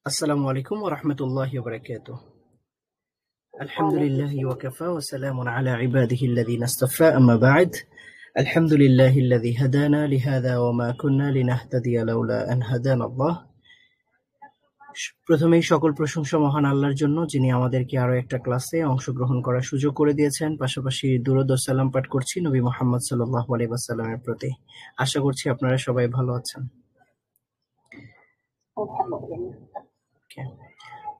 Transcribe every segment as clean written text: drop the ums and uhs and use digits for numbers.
আসসালামু আলাইকুম ওয়া রাহমাতুল্লাহি ওয়া বারাকাতুহু। ওয়ালাইকুম আলহামদুলিল্লাহি ওয়া সালাম। কাফা ওয়া সালামুন আলা ইবাদিহিল্লাযীনা ইসতাফা আম্মা বা'দ। আলহামদুলিল্লাহিল্লাযী হাদানা লিহাযা ওয়া মা কুন্না লিনাহতাদিয়া লাউলা আন হাদানাল্লাহ। প্রথমেই সকল প্রশংসা মহান আল্লাহর জন্য, যিনি আমাদেরকে আরো একটা ক্লাসে অংশগ্রহণ করার সুযোগ করে দিয়েছেন। পাশাপাশি দুরূদ ও সালাম পাঠ করছি নবী মুহাম্মদ সাল্লাল্লাহু আলাইহি ওয়াসাল্লামের প্রতি। আশা করছি আপনারা সবাই ভালো আছেন। আলহামদুলিল্লাহ। ওকে।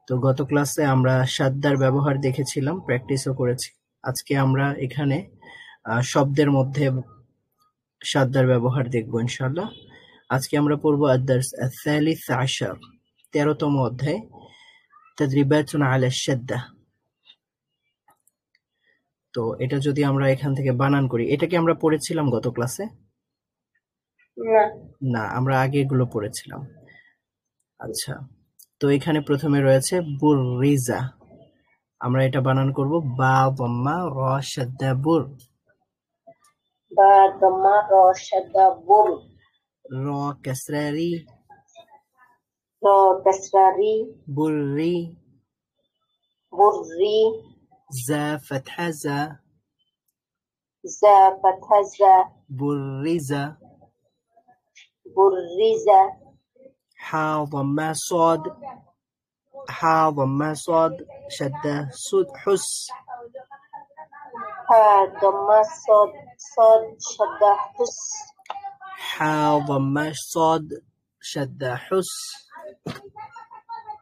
তো গত ক্লাসে আমরা সাদ্দার ব্যবহার দেখেছিলাম, প্র্যাকটিসও করেছি। আজকে আমরা এখানে শব্দের মধ্যে সাদ্দার ব্যবহার দেখব ইনশাআল্লাহ। আজকে আমরা পড়ব আদ-দারস আস-সালিস আশার, 13তম অধ্যায়, তাদরিবাতুন আলা শাদ্দা। তো এটা যদি আমরা এখান থেকে বানান করি, এটা কি আমরা পড়েছিলাম গত ক্লাসে? না, না, আমরা আগে এগুলো পড়েছিলাম। আচ্ছা, তো এখানে প্রথমে রয়েছে বুররিজা। আমরা এটা বানান করব বা দম্মা র শাদ্দা বুর। বা দম্মা র শাদ্দা বুর। র কাসরা রি, র কাসরা রি, বুররি। বুররি। জা ফাতহা জা, জা ফাতহা জা, বুররিজা। বুররিজা। হা দম্মা صاد، হা দম্মা صاد শাদ্দা সুদ হুস। হা দম্মা সদ, সদ শাদ্দা হুস। হা দম্মা صاد শাদ্দা হুস।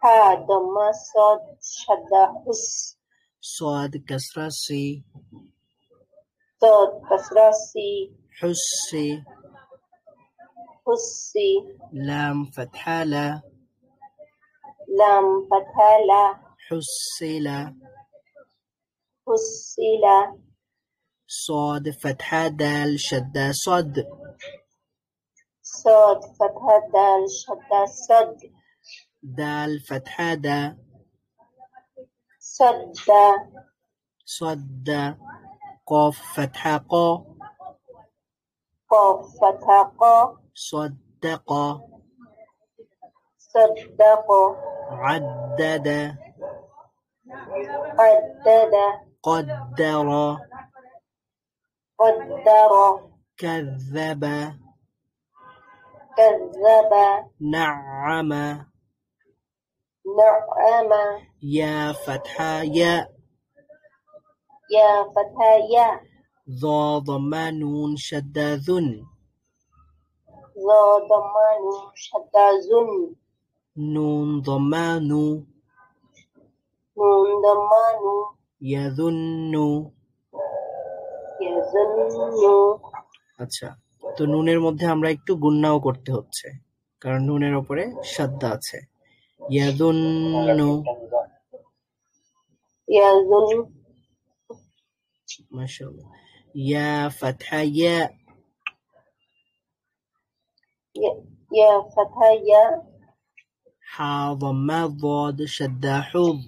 হা দম্মা সদ শাদ্দা হুস। صاد কাসরা সি, সদ কাসরা সি, হুস সি। হুসি। লাম ফাতহা লা, লাম ফাতহা লা, হুসিলা। হুসিলা। صاد فتحة دال شدة صد، صاد فتحة دال شدة صد. دال فتحة دا، صد. صد. قاف فتحة قا، قاف فتحة قا، صدق. صدق. عدد، عدد. قدر. قدر. كذب، كذب. نعم. نعم. يا فتحة يا، يا فتحة يا. ضا ضمة نون شدة ذن، ظا ضمة نون شدة ذن. نون ضمة نو، نون ضمة نو. يذن। يظن. আচ্ছা, তো নুনের মধ্যে আমরা একটু গুন্নাও করতে হচ্ছে, কারণ নুনের উপরে সাদ্দা আছে। ইয়াদুন্নু, يظن. মাশাআল্লাহ। ইয়া ফাতহা ইয়া, يا فتحة يا. হা দাম্মা ضاد শাদ্দা হুদ,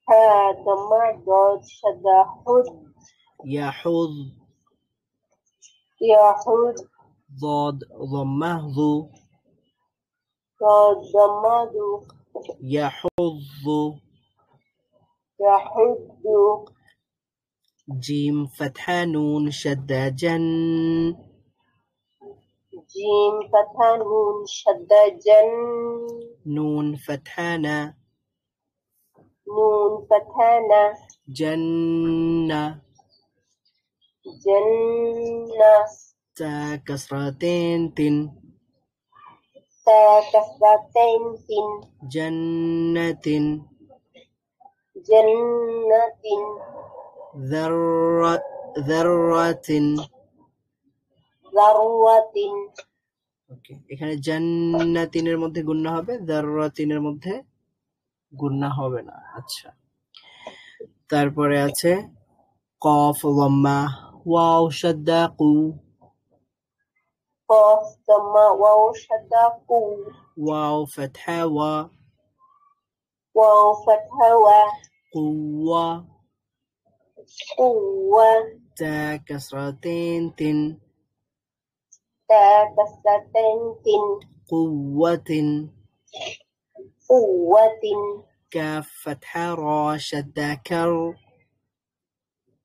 ها ضمة ضاد شدة حد. ইয়াহুদ। يحد. ضاد ضمه ذو، ضاد ضمة ذو. يحض. يحد. جيم فتحة نون شدة جن، جيم فتحة نون شدة جن. نون فتحة نا، نون فتحة نا. جنة. جنة. تا كسرتين تن، تا كسرتين تن. جنة. جنة. ذرة، ذرة। ذروة. ওকে, এখানে জান্নাতিনের মধ্যে গুন্না হবে, যাররাতিনের মধ্যে গুন্না হবে না। আচ্ছা, তারপরে আছে কফ লাম্মা, ওয়াও শাদ্দা কু, قاف ضمة واو شدة قو. ওয়াও ফাতহা ওয়া، واو فتحة وا. কুওয়া। قوة. তা কাসরাতিন তিন، تا كسرتين تن. কুওয়াতিন। قوة كاف فتحة را شدة كر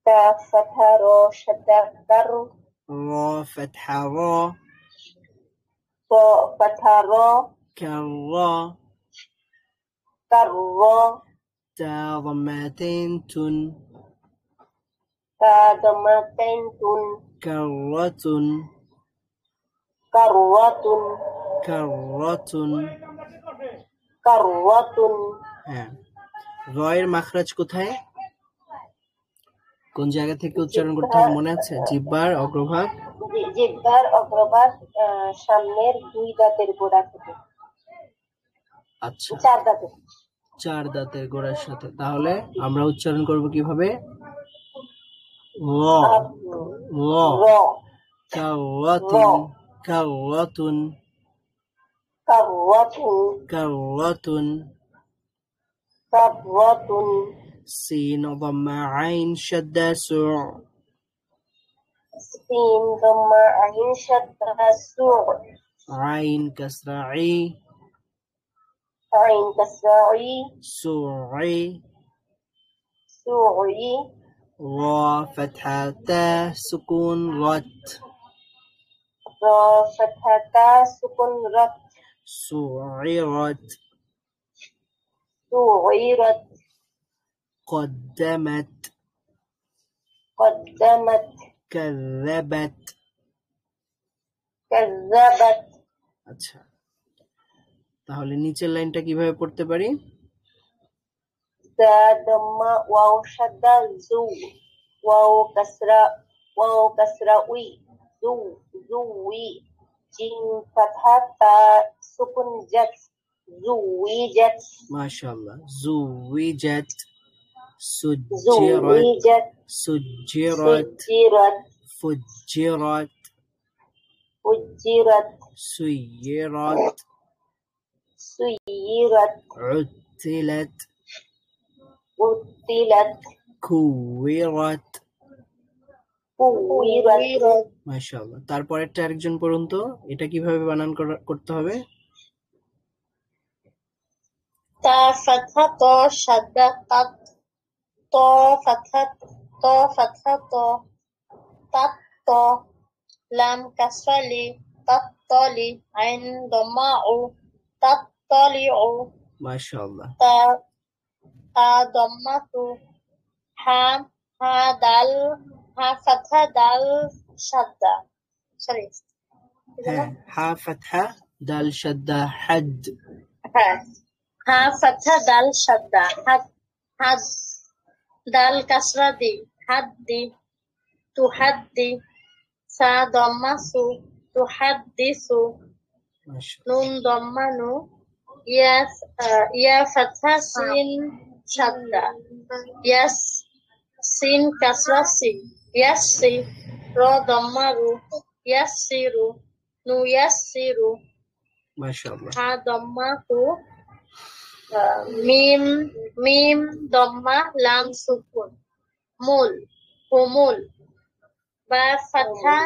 كاف فتحة را شدة كر را فتحة را طاء فتحة را كرا كر تا ضمتين تن تا ضمتين تن كرة كرة كرة كرة হ্যাঁ রয়ের মাখরাজ কোথায় কোন জায়গা থেকে উচ্চারণ করতে হবে মনে আছে জিহ্বার অগ্রভাগ জিহ্বার অগ্রভাগ সামনের দুই দাঁতের গোড়া থেকে আচ্ছা চার দাঁতের চার দাঁতের গোড়ার সাথে তাহলে আমরা উচ্চারণ করব কিভাবে ল ল র কাওয়াতুন কাওয়াতুন কাওয়াতুন কাওয়াতুন কাওয়াতুন سين ضم عين شدة سوع سين ضم عين شدة سوع عين كسر عي عين كسر عي سوعي سوعي را فتحة تا سكون رت را فتحة تا سكون رت سعرت سعرت قدمت قدمت كذبت كذبت আচ্ছা তাহলে নিচের লাইনটা কিভাবে পড়তে পারি زا ضمة واو شدة زو واو كسرة وي زوي جيم فتحة تا سكون جت زويجت মাশাআল্লাহ زوجت سجرت زويجت سجرت سجرت فجرت فجرت سيرت سيرت عتلت قتلت كورت كورت মাশাআল্লাহ তারপরেরটা আরেকজন পড়ুন তো এটা কিভাবে বানান করতে হবে تا فتحة طا شدة تط طا فتحة طا تط طا لام كسرة لي تطلع عين ضمة عو تطلع মাশাআল্লাহ تا ضمة ها دال ها فتحة دال شدة سوري হ্যাঁ হা ফাতহা দাল শাদ্দা হাদ ها فتحة دال شدة حد دال كسرة دي حد تحدي سا ضمة سو تحدث মাশাআল্লাহ نون ضمة نو يا فتحة سين شدة يس سين كسرة سي يسي رو ضمة رو يسير نو يسير মাশাআল্লাহ ها ضمة هو ميم ضمة لام سكون مول همول با فتحة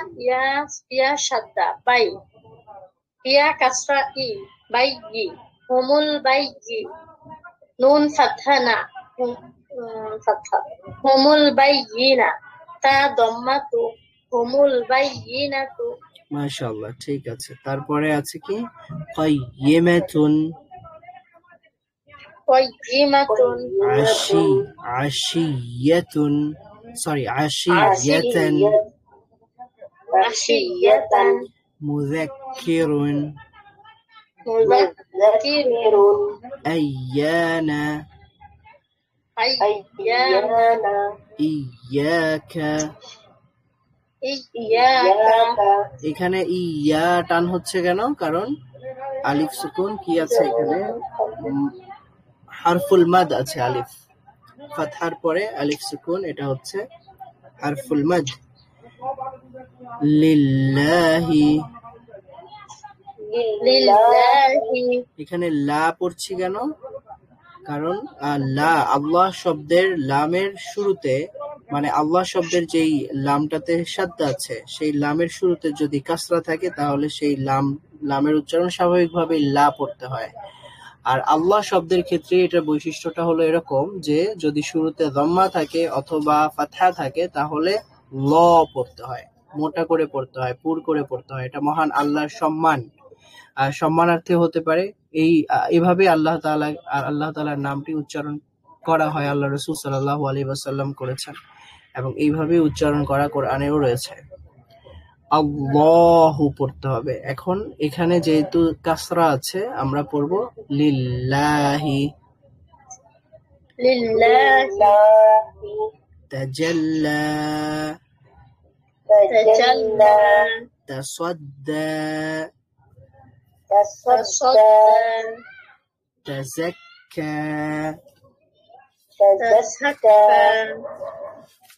يا شدة باي يا كسرة إي باي همول باي نون فتحنا فتحة همول بينا تا ضمة همول بينة মাশাআল্লাহ ঠিক আছে তারপরে আছে কি قيمة قيمة عشية سوري عشية عشية مذكر مذكر أيانا أيانا إياك إياك এখানে ইয়া টান হচ্ছে কেন কারণ আলিফ সুকুন কি আছে এখানে হারফুল মাদ আছে আলিফ ফাতহার পরে আলিফ সুকুন এটা হচ্ছে হারফুল মাদ লিল্লাহি লিল্লাহি এখানে লা পড়ছি কেন কারণ লা আল্লাহ শব্দের লামের শুরুতে মানে আল্লাহ শব্দের যেই লামটাতে সাদ্দা আছে সেই লামের শুরুতে যদি কাসরা থাকে তাহলে সেই লামের উচ্চারণ স্বাভাবিকভাবে লা পড়তে হয় আর আল্লাহ শব্দের ক্ষেত্রে এটার বৈশিষ্ট্যটা হলো এরকম যে যদি শুরুতে দম্মা থাকে অথবা ফাতহা থাকে তাহলে ল পড়তে হয়, মোটা করে পড়তে হয়, পুর করে পড়তে হয়। এটা মহান আল্লাহর সম্মান, আর সম্মানার্থে হতে পারে। এভাবে আল্লাহ তাআলার নামটি উচ্চারণ করা হয়, আল্লাহ রাসূল সাল্লাল্লাহু আলাইহি ওয়াসাল্লাম করেছেন, এবং এইভাবে উচ্চারণ করা কোরআনেও রয়েছে। আল্লাহু পড়তে হবে। এখন এখানে যেহেতু কাসরা আছে আমরা পড়ব লিল্লাহি। লিল্লাহি তাজাল্লা, তাজাল্লা তাসাদ্দা, তাসাদ্দা তাযাক্কা। তাযাক্কা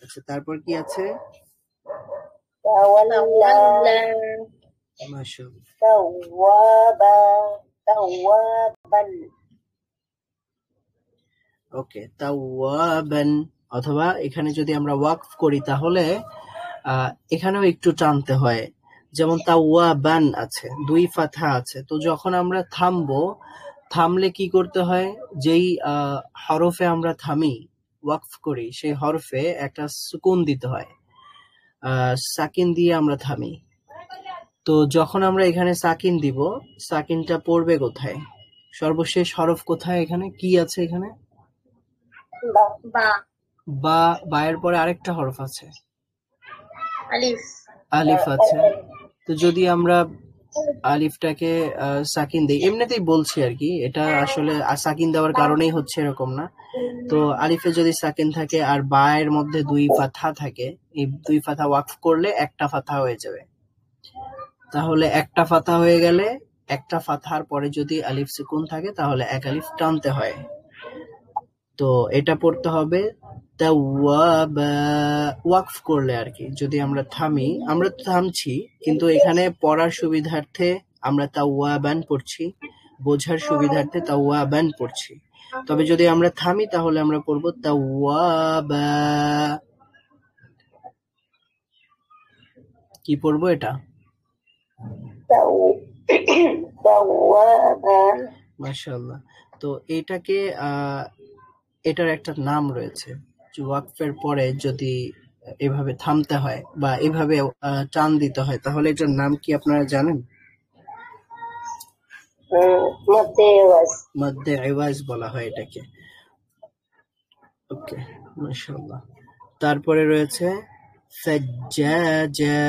আচ্ছা, তারপর কি আছে? তাওয়াল্লা মাশাআল্লাহ। তাওয়াবা তাওয়াবান ওকে, তাওয়াবান। অথবা এখানে যদি আমরা ওয়াকফ করি তাহলে এখানেও একটু টানতে হয়। যেমন তাওয়াবান আছে, দুই ফাথা আছে, তো যখন আমরা থামলে কি করতে হয়? যেই হরফে আমরা থামি, ওয়াকফ করি, সেই হরফে একটা সুকুন দিতে হয়, সাকিন দিয়ে আমরা থামি। তো যখন আমরা এখানে সাকিন দিব, সাকিনটা পড়বে কোথায়? সর্বশেষ হরফ কোথায়? এখানে কি আছে? এখানে বা বা, বায়ের পরে আরেকটা হরফ আছে, আলিফ আলিফ আছে। তো যদি আমরা আলিফটাকে সাকিন দিই, এমনিতেই বলছি আর কি, এটা আসলে সাকিন দেওয়ার কারণেই হচ্ছে এরকম না। তো আলিফে যদি সাকিন থাকে আর বায়ের মধ্যে দুই ফাথা থাকে, এই দুই ফাথা ওয়াকফ করলে একটা ফাথা হয়ে যাবে। তাহলে একটা ফাথা হয়ে গেলে, একটা ফাথার পরে যদি আলিফ সুকুন থাকে তাহলে এক আলিফ টানতে হয়। তো এটা পড়তে হবে তাওয়াবা, ওয়াকফ করলে আর কি। যদি আমরা থামি, আমরা তো থামছি, কিন্তু এখানে পড়ার সুবিধার্থে আমরা তাওয়াবান পড়ছি, বোঝার সুবিধার্থে তাওয়াবান পড়ছি। তবে যদি আমরা থামি তাহলে আমরা পড়বো তাওয়াবা। কি পড়বো এটা? তাওয়াবা। মাশাআল্লাহ। তো এটাকে এটার একটা নাম রয়েছে, যে ওয়াকফের পরে যদি এভাবে থামতে হয় বা এভাবে টান দিতে হয় তাহলে এটার নাম কি আপনারা জানেন? মধ্যে আওয়াজ। মধ্যে আওয়াজ বলা হয় এটাকে। ওকে, মাশাআল্লাহ। তারপরে রয়েছে সাজ্জাজা।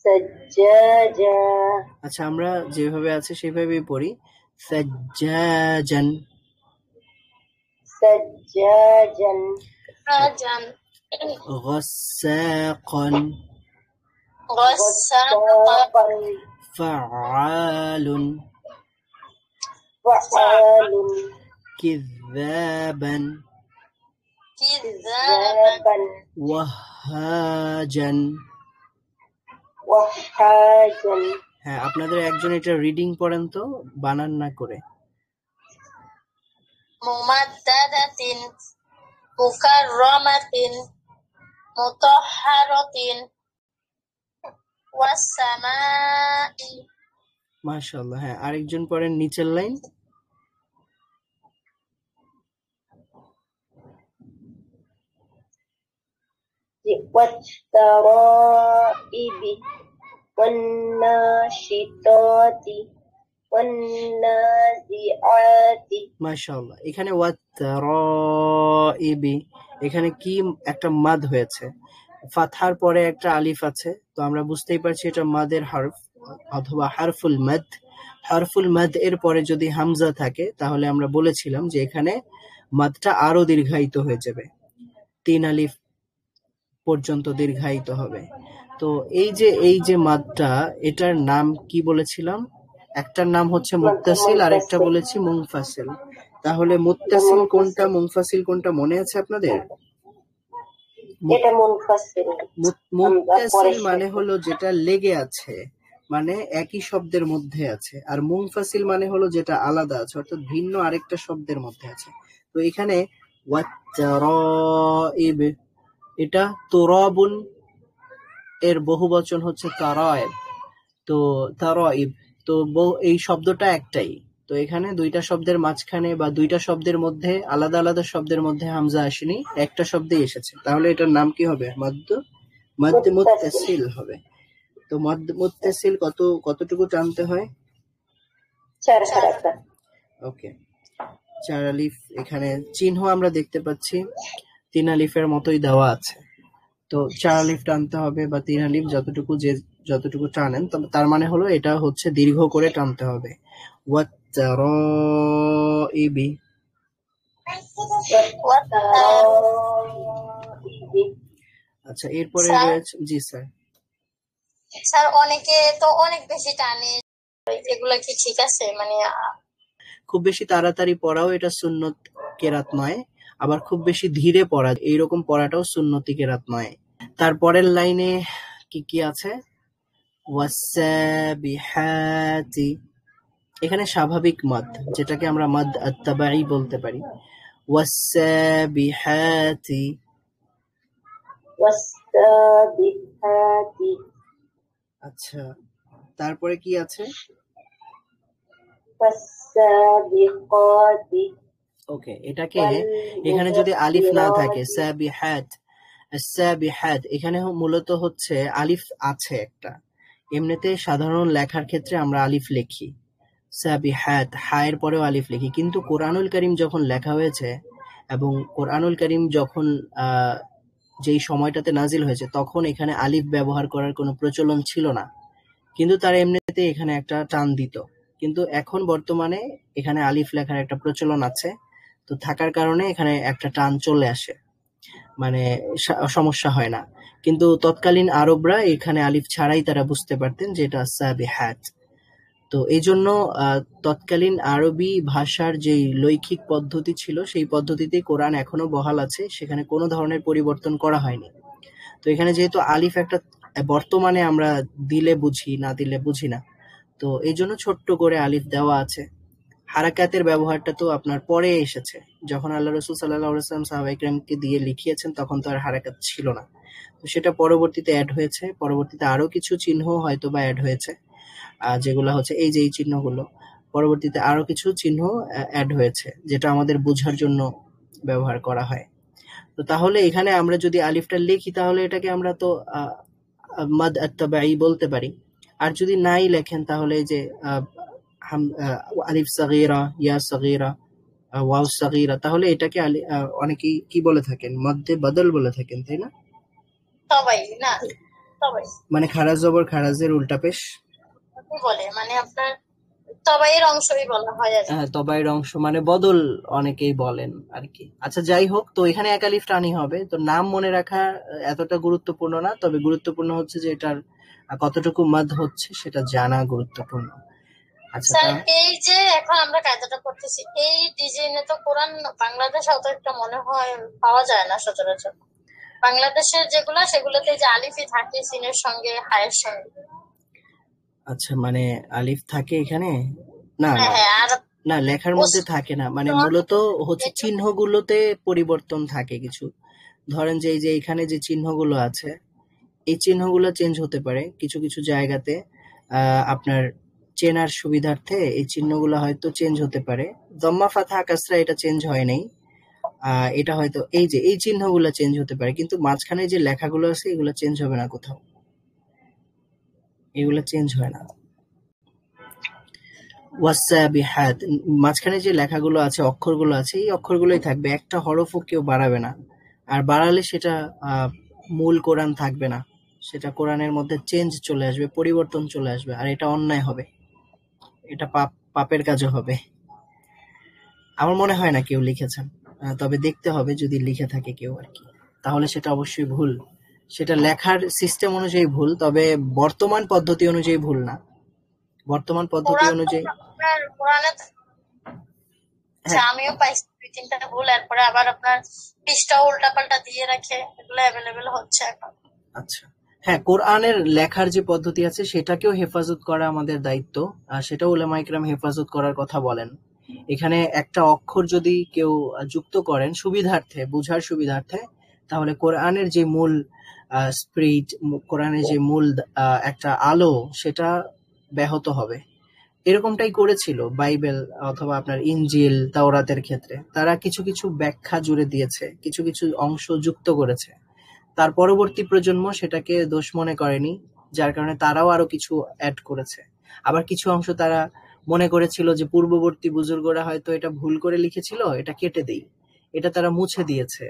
সাজ্জাজা। আচ্ছা, আমরা যেভাবে আছে সেভাবেই পড়ি, সাজ্জাজান। সাজ্জাজান غساقا غساقا فعال فعال كذابا كذابا وهاجا। وهاجا। হ্যাঁ, আপনাদের একজন এটা রিডিং পড়েন তো, বানান না করে। মুমাদ্দাদাতিন মুকাররামাতিন মুতাহহারাতিন ওয়াস সামাই। মাশাআল্লাহ। হ্যাঁ, আরেকজন পড়েন নিচের লাইন। والترائب والناشطات والنازعات। মাশাআল্লাহ। এখানে ওয়াত-তারাইবি, এখানে কি একটা মাদ হয়েছে, ফাতহার পরে একটা আলিফ আছে, তো আমরা বুঝতেই পারছি এটা মাদের হরফ অথবা হারফুল মাদ। হারফুল মাদ এর পরে যদি হামজা থাকে তাহলে আমরা বলেছিলাম যে এখানে মাদটা আরো দীর্ঘায়িত হয়ে যাবে, 3 আলিফ পর্যন্ত দীর্ঘায়িত হবে। তো এই যে মাদটা, এটার নাম কি বলেছিলাম? একটার নাম হচ্ছে মুত্তাসিল আর একটা বলেছি মুনফাসিল। তাহলে মুত্তাসিল কোনটা, মুনফাসিল কোনটা মনে আছে আপনাদের? এটা মুনফাসিল। মুত্তাসিল মানে হলো যেটা লেগে আছে, মানে একই শব্দের মধ্যে আছে, আর মুনফাসিল মানে হলো যেটা আলাদা আছে, অর্থাৎ ভিন্ন আরেকটা শব্দের মধ্যে আছে। তো এখানে ওয়াত-তারাইব, এটা তুরাবুন এর বহুবচন হচ্ছে তারায়েব। তো তারাইব, তো এই শব্দটা একটাই, তো এখানে দুইটা শব্দের মাঝখানে বা দুইটা শব্দের মধ্যে আলাদা আলাদা শব্দের মধ্যে হামজা আসেনি, একটা শব্দেই এসেছে, তাহলে এটার নাম কি হবে? মদ মুত্তাসিল। মুত্তাসিল হবে। তো মদ মুত্তাসিল কতটুকু টানতে হয়? 4 হারাকা। ওকে, 4 আলিফ। এখানে চিহ্ন আমরা দেখতে পাচ্ছি 3 আলিফের মতোই দেওয়া আছে। তো 4 আলিফ টানতে হবে, বা 3 আলিফ যতটুকু টানেন, তবে তার মানে হলো এটা হচ্ছে দীর্ঘ করে টানতে হবে। ওয়াত-তারাইবি। ওয়াত-তারাইবি। আচ্ছা, এরপরে স্যার রয়েছে, জি স্যার। স্যার অনেকে তো অনেক বেশি টানে, এগুলো কি ঠিক আছে? মানে খুব বেশি তাড়াতাড়ি পড়াও এটা সুন্নত কেরাত নয়, আবার খুব বেশি ধীরে পড়া এইরকম পড়াটাও সুন্নতি কেরাত নয়। তারপরের লাইনে কি কি আছে? ওয়াসাবিহাতি, এখানে স্বাভাবিক মদ, যেটাকে আমরা মদ আত্তাবাই বলতে পারি। ওয়াসাবিহাতি। ওয়াসসাবিহাতি। আচ্ছা, তারপরে কি আছে? ওয়াসসাবিকাতি। ওকে, এটাকে এখানে যদি আলিফ না থাকে, সাবিহাত, সাবিহাত, এখানে মূলত হচ্ছে আলিফ আছে একটা। এমনিতে সাধারণ লেখার ক্ষেত্রে আমরা আলিফ লিখি, সাবিহাত, হায়ের পরেও আলিফ লিখি, কিন্তু কোরআনুল কারীম যখন লেখা হয়েছে এবং কোরআনুল কারীম যখন যেই সময়টাতে নাজিল হয়েছে, তখন এখানে আলিফ ব্যবহার করার কোনো প্রচলন ছিল না, কিন্তু তারা এমনিতে এখানে একটা টান দিত। কিন্তু এখন বর্তমানে এখানে আলিফ লেখার একটা প্রচলন আছে, তো থাকার কারণে এখানে একটা টান চলে আসে, মানে সমস্যা হয় না। কিন্তু তৎকালীন আরবরা এখানে আলিফ ছাড়াই তারা বুঝতে পারতেন যে এটা সাবিহাত। তো এই জন্য তৎকালীন আরবি ভাষার যেই লৈখিক পদ্ধতি ছিল, সেই পদ্ধতিতেই কোরআন এখনো বহাল আছে, সেখানে কোনো ধরনের পরিবর্তন করা হয়নি। তো এখানে যেহেতু আলিফ একটা বর্তমানে আমরা দিলে বুঝি, না দিলে বুঝি না, তো এই জন্য ছোট্ট করে আলিফ দেওয়া আছে। হারাকাতের ব্যবহারটা তো আপনার পরে এসেছে, যখন আল্লাহ রসুল সাল্লাল্লাহু আলাইহি ওয়াসাল্লাম সাহাবায়ে কিরামকে দিয়ে লিখিয়েছেন, তখন তো আর হারাকাত ছিল না, তো সেটা পরবর্তীতে অ্যাড হয়েছে। পরবর্তীতে আরো কিছু চিহ্ন হয়তো বা অ্যাড হয়েছে, যেগুলো হচ্ছে এই যে এই চিহ্নগুলো, পরবর্তীতে আরো কিছু চিহ্ন অ্যাড হয়েছে, যেটা আমাদের বোঝার জন্য ব্যবহার করা হয়। তো তাহলে এখানে আমরা যদি আলিফটা লিখি, তাহলে এটাকে আমরা তো মাদ আত্তাবাই বলতে পারি। আর যদি নাই লেখেন, তাহলে এই যে আলিফ সাগীরা, ইয়া সাগীরা, ওয়াও সাগীরা, তাহলে এটাকে অনেকেই কি বলে থাকেন? মদ্দে বদল বলে থাকেন, তাই না? সবাই না, সবাই মানে খারাজ জবর খারাজের উল্টা পেশ বলে, মানে আপনার তবাইয়ের অংশই বলা হয় আর কি। হ্যাঁ, তবাইয়ের অংশ মানে বদল অনেকেই বলেন আর কি। আচ্ছা, যাই হোক, তো এখানে এক আলিফ টানি হবে। তো নাম মনে রাখা এতটা গুরুত্বপূর্ণ না, তবে গুরুত্বপূর্ণ হচ্ছে যে এটার কতটুকু মাদ হচ্ছে সেটা জানা গুরুত্বপূর্ণ। আচ্ছা, স্যার এই যে এখন আমরা কায়দাটা করতেছি, এই ডিজাইনে তো কোরআন বাংলাদেশে অত একটা মনে হয় পাওয়া যায় না সচরাচর। বাংলাদেশের যেগুলা, সেগুলোতে যে আলিফই থাকে সিনের সঙ্গে, হায়ের সঙ্গে। আচ্ছা, মানে আলিফ থাকে এখানে? না হ্যাঁ না হ্যাঁ, আর না, লেখার মধ্যে থাকে না, মানে মূলত হচ্ছে চিহ্নগুলোতে পরিবর্তন থাকে কিছু। ধরেন যে এই যে এখানে যে চিহ্নগুলো আছে, এই চিহ্নগুলো চেঞ্জ হতে পারে কিছু কিছু জায়গাতে। আপনার চেনার সুবিধার্থে এই চিহ্নগুলো হয়তো চেঞ্জ হতে পারে। জম্মা ফাথা কাসরা এটা চেঞ্জ হয় নাই, এটা হয়তো এই যে এই চিহ্নগুলো চেঞ্জ হতে পারে, কিন্তু মাঝখানে যে লেখাগুলো আছে এগুলো চেঞ্জ হবে না কোথাও, এগুলো চেঞ্জ হয় না। ওয়াসাবিহাত, মাঝখানে যে লেখাগুলো আছে, অক্ষরগুলো আছে, এই অক্ষরগুলোই থাকবে, একটা হরফও কেউ বাড়াবে না। আর বাড়ালে সেটা মূল কোরআন থাকবে না, সেটা কোরআনের মধ্যে চেঞ্জ চলে আসবে, পরিবর্তন চলে আসবে, আর এটা অন্যায় হবে, এটা পাপের কাজও হবে। আমার মনে হয় না কেউ লিখেছেন, তবে দেখতে হবে যদি লিখে থাকে কেউ আর কি, তাহলে সেটা অবশ্যই ভুল। সেটা লেখার সিস্টেম অনুযায়ী ভুল, তবে বর্তমান পদ্ধতি অনুযায়ী ভুল না। বর্তমান পদ্ধতি অনুযায়ী কোরআনে হ্যাঁ, আমিও পাইছি 2-3টা ভুল, এরপরে আবার আপনার পৃষ্ঠা উল্টাপাল্টা দিয়ে রাখে, এগুলো অ্যাভেলেবেল হচ্ছে এখন। আচ্ছা, হ্যাঁ, কোরআনের লেখার যে পদ্ধতি আছে সেটাকেও হেফাজত করা আমাদের দায়িত্ব, আর সেটা উলামা ইকরাম হেফাজত করার কথা বলেন। এখানে একটা অক্ষর যদি কেউ যুক্ত করেন সুবিধার্থে, বুঝার সুবিধার্থে, তাহলে কোরআনের যে মূল স্পিরিট, কোরআনের যে মূল একটা আলো, সেটা ব্যাহত হবে। এরকমটাই করেছিল বাইবেল অথবা আপনার ইনজিল তাওরাতের ক্ষেত্রে। তারা কিছু কিছু ব্যাখ্যা জুড়ে দিয়েছে, কিছু কিছু অংশ যুক্ত করেছে। তার পরবর্তী প্রজন্ম সেটাকে দোষ মনে করেনি, যার কারণে তারাও আরো কিছু অ্যাড করেছে। আবার কিছু অংশ তারা মনে করেছিল যে পূর্ববর্তী বুজুর্গরা হয়তো এটা ভুল করে লিখেছিল, এটা কেটে দেই, এটা তারা মুছে দিয়েছে।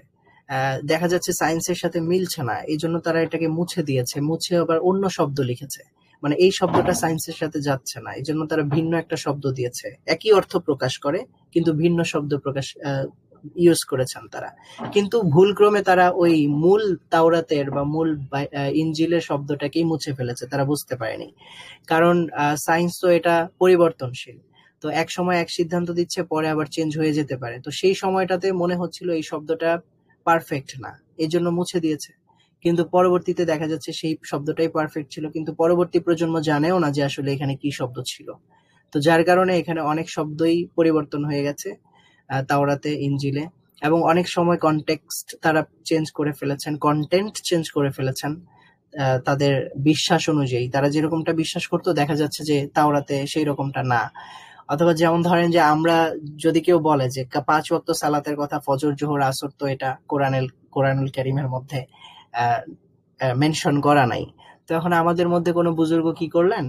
দেখা যাচ্ছে সায়েন্সের সাথে মিলছে না, এই জন্য তারা এটাকে মুছে দিয়েছে, মুছে আবার অন্য শব্দ লিখেছে। মানে এই শব্দটা সায়েন্সের সাথে যাচ্ছে না, এই জন্য তারা ভিন্ন একটা শব্দ দিয়েছে, একই অর্থ প্রকাশ করে কিন্তু ভিন্ন শব্দ প্রকাশ ইউজ করেছেন তারা। কিন্তু ভুলক্রমে তারা ওই মূল তাওরাতের বা মূল ইনজিলের শব্দটাকেই মুছে ফেলেছে, তারা বুঝতে পারেনি। কারণ সায়েন্স তো এটা পরিবর্তনশীল, তো এক সময় এক সিদ্ধান্ত দিচ্ছে, পরে আবার চেঞ্জ হয়ে যেতে পারে। তো সেই সময়টাতে মনে হচ্ছিল এই শব্দটা পারফেক্ট না, এই জন্য মুছে দিয়েছে। কিন্তু পরবর্তীতে দেখা যাচ্ছে সেই শব্দটাই পারফেক্ট ছিল, কিন্তু পরবর্তী প্রজন্ম জানেও না যে আসলে এখানে কি শব্দ ছিল। তো যার কারণে এখানে অনেক শব্দই পরিবর্তন হয়ে গেছে তাওরাতে, ইনজিলে। এবং অনেক সময় কনটেক্সট তারা চেঞ্জ করে ফেলেছেন, কন্টেন্ট চেঞ্জ করে ফেলেছেন তাদের বিশ্বাস অনুযায়ী। তারা যেরকমটা বিশ্বাস করতো দেখা যাচ্ছে যে তাওরাতে সেই রকমটা না। অথবা যেমন ধরেন যে আমরা যদি কেউ বলে যে 5 ওয়াক্ত সালাতের কথা, ফজর জোহর আসর, তো এটা কোরআনুল কারীমের মধ্যে মেনশন করা নাই। তো এখন আমাদের মধ্যে কোনো বুজুর্গ কি করলেন,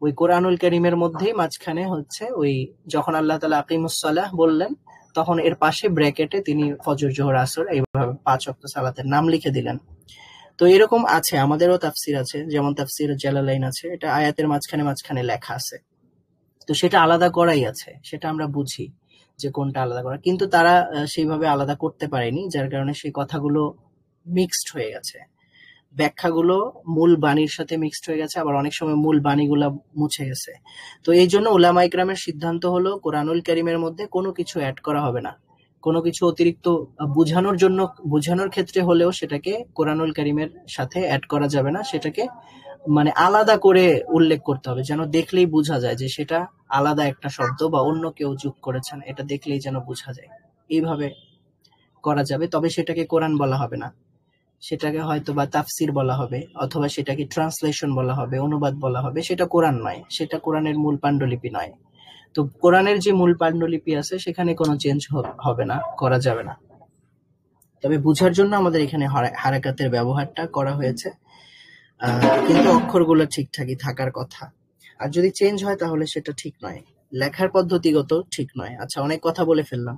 ওই কোরআনুল কারীমের মধ্যেই মাঝখানে হচ্ছে ওই যখন আল্লাহ তাআলা আকিমুস সালাহ বললেন, তখন এর পাশে ব্র্যাকেটে তিনি ফজর জোহর আসর এইভাবে 5 ওয়াক্ত সালাতের নাম লিখে দিলেন। তো এরকম আছে, আমাদেরও তাফসির আছে, যেমন তাফসির জালালাইন আছে, এটা আয়াতের মাঝখানে মাঝখানে লেখা আছে। তো সেটা আলাদা করাই আছে, সেটা আমরা বুঝি যে কোনটা আলাদা করা, কিন্তু তারা সেইভাবে আলাদা করতে পারেনি, যার কারণে সেই কথাগুলো মিক্সড হয়ে গেছে, ব্যাখ্যাগুলো মূল বাণীর সাথে মিক্সড হয়ে গেছে, আবার অনেক সময় মূল বাণীগুলা মুছে গেছে। তো এই জন্য উলামা ইকরামের সিদ্ধান্ত হলো কোরআনুল কারীমের মধ্যে কোনো কিছু অ্যাড করা হবে না, কোনো কিছু অতিরিক্ত বোঝানোর ক্ষেত্রে হলেও সেটাকে কোরআনুল কারীমের সাথে অ্যাড করা যাবে না, সেটাকে মানে আলাদা করে উল্লেখ করতে হবে, যেন দেখলেই বোঝা যায় যে সেটা আলাদা একটা শব্দ বা অন্য কেউ যোগ করেছেন, এটা দেখলেই যেন বোঝা যায়। এইভাবে করা যাবে, তবে সেটাকে কোরআন বলা হবে না, সেটাকে হয়তো বা তাফসির বলা হবে, অথবা সেটাকে ট্রান্সলেশন বলা হবে, অনুবাদ বলা হবে। সেটা কোরআন নয়, সেটা কোরআনের মূল পাণ্ডুলিপি নয়। তো কোরআনের যে মূল পাণ্ডুলিপি আছে সেখানে কোনো চেঞ্জ হবে না, করা যাবে না। তবে বুঝার জন্য আমাদের এখানে হারাকাতের ব্যবহারটা করা হয়েছে, কিন্তু অক্ষরগুলো ঠিকঠাকই থাকার কথা। আর যদি চেঞ্জ হয় তাহলে সেটা ঠিক নয়, লেখার পদ্ধতিগত ঠিক নয়। আচ্ছা, অনেক কথা বলে ফেললাম,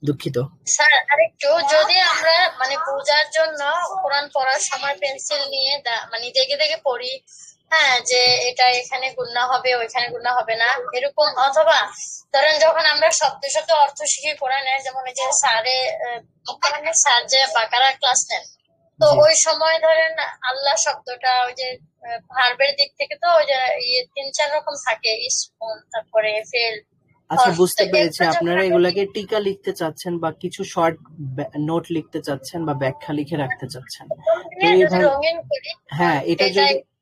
দুঃখিত। স্যার আরেকটু, যদি আমরা মানে বোঝার জন্য কোরআন পড়ার সময় পেন্সিল নিয়ে মানে দেখে দেখে পড়ি, হ্যাঁ, যে এটা এখানে গুণনা হবে ওইখানে গুণনা হবে না এরকম, অথবা ধরেন যখন আমরা শব্দ শব্দ অর্থ শিখি কোরআনে, যেমন এই যে কোরআনের স্যার যে বাকারা ক্লাস নেন, তো ওই সময় ধরেন আল্লাহ শব্দটা ওই যে ভার্বের দিক থেকে তো ওই যে 3-4 রকম থাকে, ইসমুন, তারপরে ফেল। আচ্ছা, বুঝতে পেরেছি, আপনারা এগুলাকে টিকা লিখতে চাচ্ছেন বা কিছু শর্ট নোট লিখতে চাচ্ছেন বা ব্যাখ্যা লিখে রাখতে চাচ্ছেন। তো এইভাবে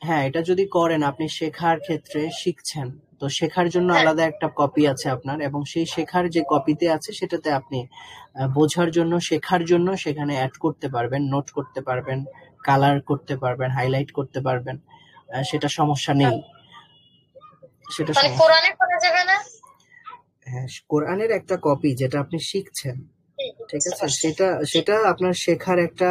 হ্যাঁ, এটা যদি করেন, আপনি শেখার ক্ষেত্রে শিখছেন, তো শেখার জন্য আলাদা একটা কপি আছে আপনার, এবং সেই শেখার যে কপিতে আছে সেটাতে আপনি বোঝার জন্য, শেখার জন্য সেখানে অ্যাড করতে পারবেন, নোট করতে পারবেন, কালার করতে পারবেন, হাইলাইট করতে পারবেন, সেটা সমস্যা নেই। সেটা কোরআনে করা যাবে না? হ্যাঁ, কোরআনের একটা কপি যেটা আপনি শিখছেন, ঠিক আছে, সেটা আপনার শেখার একটা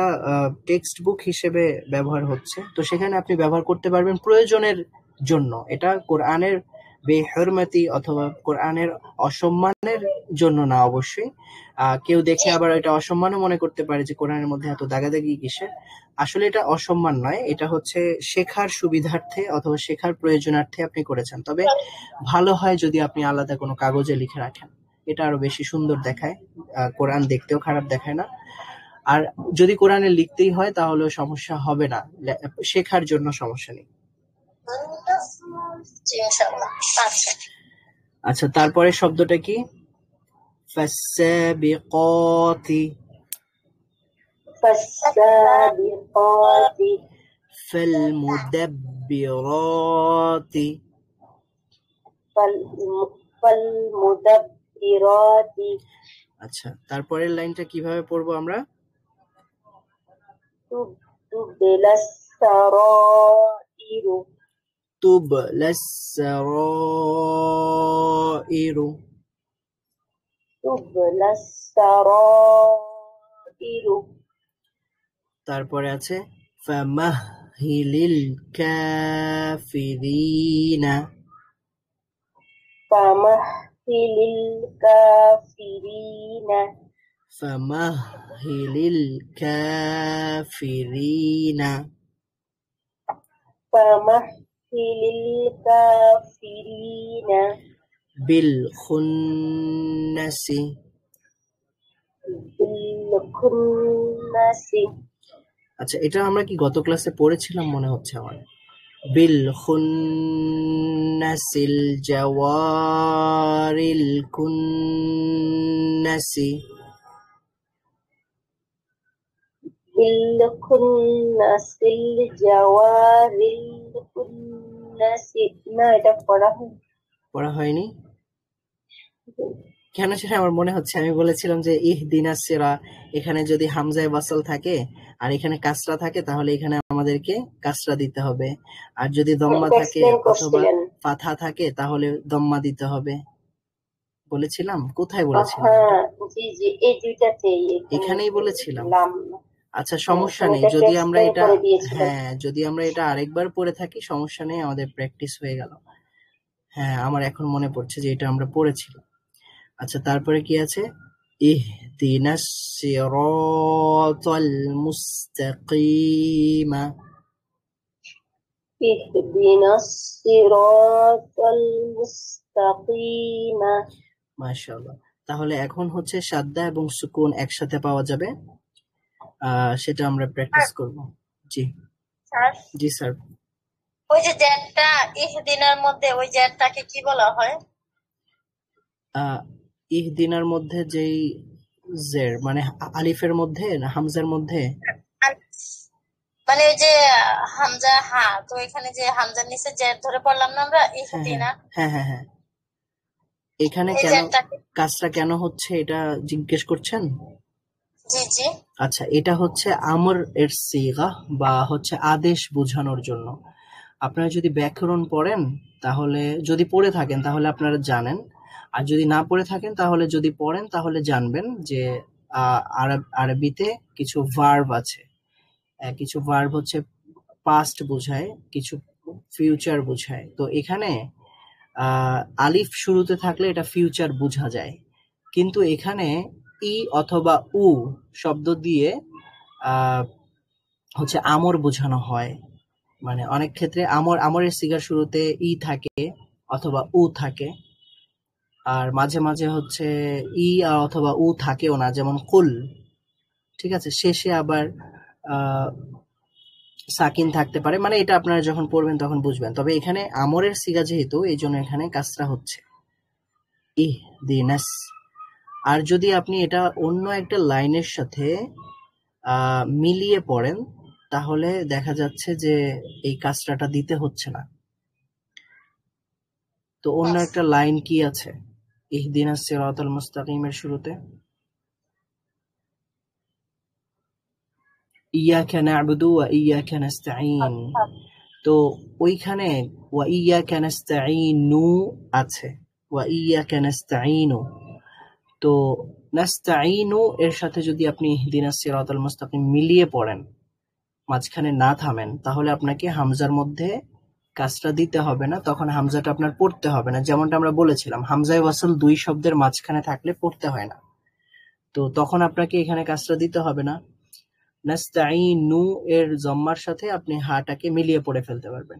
টেক্সট বুক হিসেবে ব্যবহার হচ্ছে, তো সেখানে আপনি ব্যবহার করতে পারবেন প্রয়োজনের জন্য। এটা কোরআনের বেহরমতি অথবা কোরআনের অসম্মানের জন্য না অবশ্যই। কেউ দেখে আবার এটা অসম্মানও মনে করতে পারে যে কোরআনের মধ্যে এত দাগাদাগি কিসের। আসলে এটা অসম্মান নয়, এটা হচ্ছে শেখার সুবিধার্থে অথবা শেখার প্রয়োজনার্থে আপনি করেছেন। তবে ভালো হয় যদি আপনি আলাদা কোনো কাগজে লিখে রাখেন, এটা আরো বেশি সুন্দর দেখায়, কোরআন দেখতেও খারাপ দেখায় না। আর যদি কোরআনে লিখতেই হয় তাহলেও সমস্যা হবে না, শেখার জন্য সমস্যা নেই। আচ্ছা, তারপরে শব্দটা কি? ফাসসাবিকাতি, ফালমুদাব্বিরাতি, ফালমুদাব্বিরাতি। আচ্ছা, তারপরের লাইনটা কিভাবে পড়বো আমরা? তুবদিলাস সারাইরু, تبلى السرائر تبلى السرائر তারপরে আছে ফামাহহিলিল কাফিরিনা فمهل الكافرين ফামাহহিলিল কাফিরিনা فمهل الكافرين বিল খুন্নাসি بالخنس আচ্ছা, এটা আমরা কি গত ক্লাসে পড়েছিলাম মনে হচ্ছে আমার। বিল খুন্নাসিল জাওয়ারিল কুন্নাসি بالخنس الجوار الكنس না এটা পড়া হয় পড়া হয়নি কেন সেটা আমার মনে হচ্ছে। আমি বলেছিলাম যে ইহদিনাস সিরা, এখানে যদি হামজায় ওয়াসল থাকে আর এখানে কাসরা থাকে তাহলে এখানে আমাদেরকে কাসরা দিতে হবে, আর যদি দম্মা এটা থাকে explain অথবা করছিলেন। ফাথা থাকে তাহলে দম্মা দিতে হবে। বলেছিলাম? কোথায় বলেছিলাম? হ্যাঁ জি জি এই দুইটাতেই এখানেই বলেছিলাম। লাম আচ্ছা, সমস্যা এখানে নেই। এটাকে যদি আমরা explain এটা করে দিয়েছিলেন। হ্যাঁ, যদি আমরা এটা আরেকবার পড়ে থাকি সমস্যা নেই, আমাদের প্র্যাকটিস হয়ে গেল। হ্যাঁ, আমার এখন মনে পড়ছে যে এটা আমরা পড়েছিলাম। আচ্ছা, তারপরে কি আছে? ইহদিনাস সিরাতাল মুস্তাকিমা। اهدنا الصراط المستقيم মাশাআল্লাহ। তাহলে এখন হচ্ছে সাদ্দা এবং সুকুন একসাথে পাওয়া যাবে, সেটা আমরা প্র্যাকটিস করব। জি স্যার, জি স্যার। ওই যে জেডটা ইহদিনের মধ্যে ওই জেডটাকে কি বলা হয়? ইহদিনার মধ্যে যেই জের মানে আলিফের মধ্যে না হামজার মধ্যে? মানে ওই যে হামজা হা, তো এখানে যে হামজার নিচে জেড ধরে পড়লাম না আমরা ইহদিনা, হ্যাঁ হ্যাঁ হ্যাঁ, এখানে এই কেন জেডটাকে। কাজটা কেন হচ্ছে এটা জিজ্ঞেস করছেন? জি জি আচ্ছা, এটা হচ্ছে আমর এর সিগা বা হচ্ছে আদেশ বোঝানোর জন্য। আপনারা যদি ব্যাকরণ পড়েন তাহলে, যদি পড়ে থাকেন তাহলে আপনারা জানেন, আর যদি না পড়ে থাকেন তাহলে যদি পড়েন তাহলে জানবেন যে আরবিতে কিছু ভার্ব আছে। কিছু ভার্ব হচ্ছে পাস্ট বোঝায়, কিছু ফিউচার বোঝায়। তো এখানে আলিফ শুরুতে থাকলে এটা ফিউচার বোঝা যায়, কিন্তু এখানে ই অথবা উ শব্দ দিয়ে হচ্ছে আমর বোঝানো হয়। মানে অনেক ক্ষেত্রে আমরের সিগার শুরুতে ই থাকে অথবা উ থাকে, আর মাঝে মাঝে হচ্ছে ই অথবা উ থাকেও না, যেমন কুল। ঠিক আছে, শেষে আবার সাকিন থাকতে পারে, মানে এটা আপনারা যখন পড়বেন তখন বুঝবেন। তবে এখানে আমরের সিগা যেহেতু, এই জন্য এখানে কাসরা হচ্ছে ইহদিনাস। আর যদি আপনি এটা অন্য একটা লাইনের সাথে মিলিয়ে পড়েন তাহলে দেখা যাচ্ছে যে এই কাসরাটা দিতে হচ্ছে না। তো অন্য একটা লাইন কি আছে ইহদিনাস সিরাতাল মুস্তাকিমের শুরুতে? ইয়াকা না'বুদু ওয়া ইয়াকা নাস্তাঈন। তো ওইখানে ওয়া ইয়াকা নাস্তাঈনু আছে, ওয়া ইয়াকা নাস্তাঈনু। তো নাস্তাঈনু এর সাথে যদি আপনি ইহদিনাস সিরাতাল মুস্তাকিম মিলিয়ে পড়েন, মাঝখানে না থামেন, তাহলে আপনাকে হামজার মধ্যে কাজটা দিতে হবে না, তখন হামজাটা আপনার পড়তে হবে না। যেমনটা আমরা বলেছিলাম হামজায়ে ওয়াসল দুই শব্দের মাঝখানে থাকলে পড়তে হয় না, তো তখন আপনাকে এখানে কাজটা দিতে হবে না। নাস্তাঈনু এর জম্মার সাথে আপনি হাটাকে মিলিয়ে পড়ে ফেলতে পারবেন।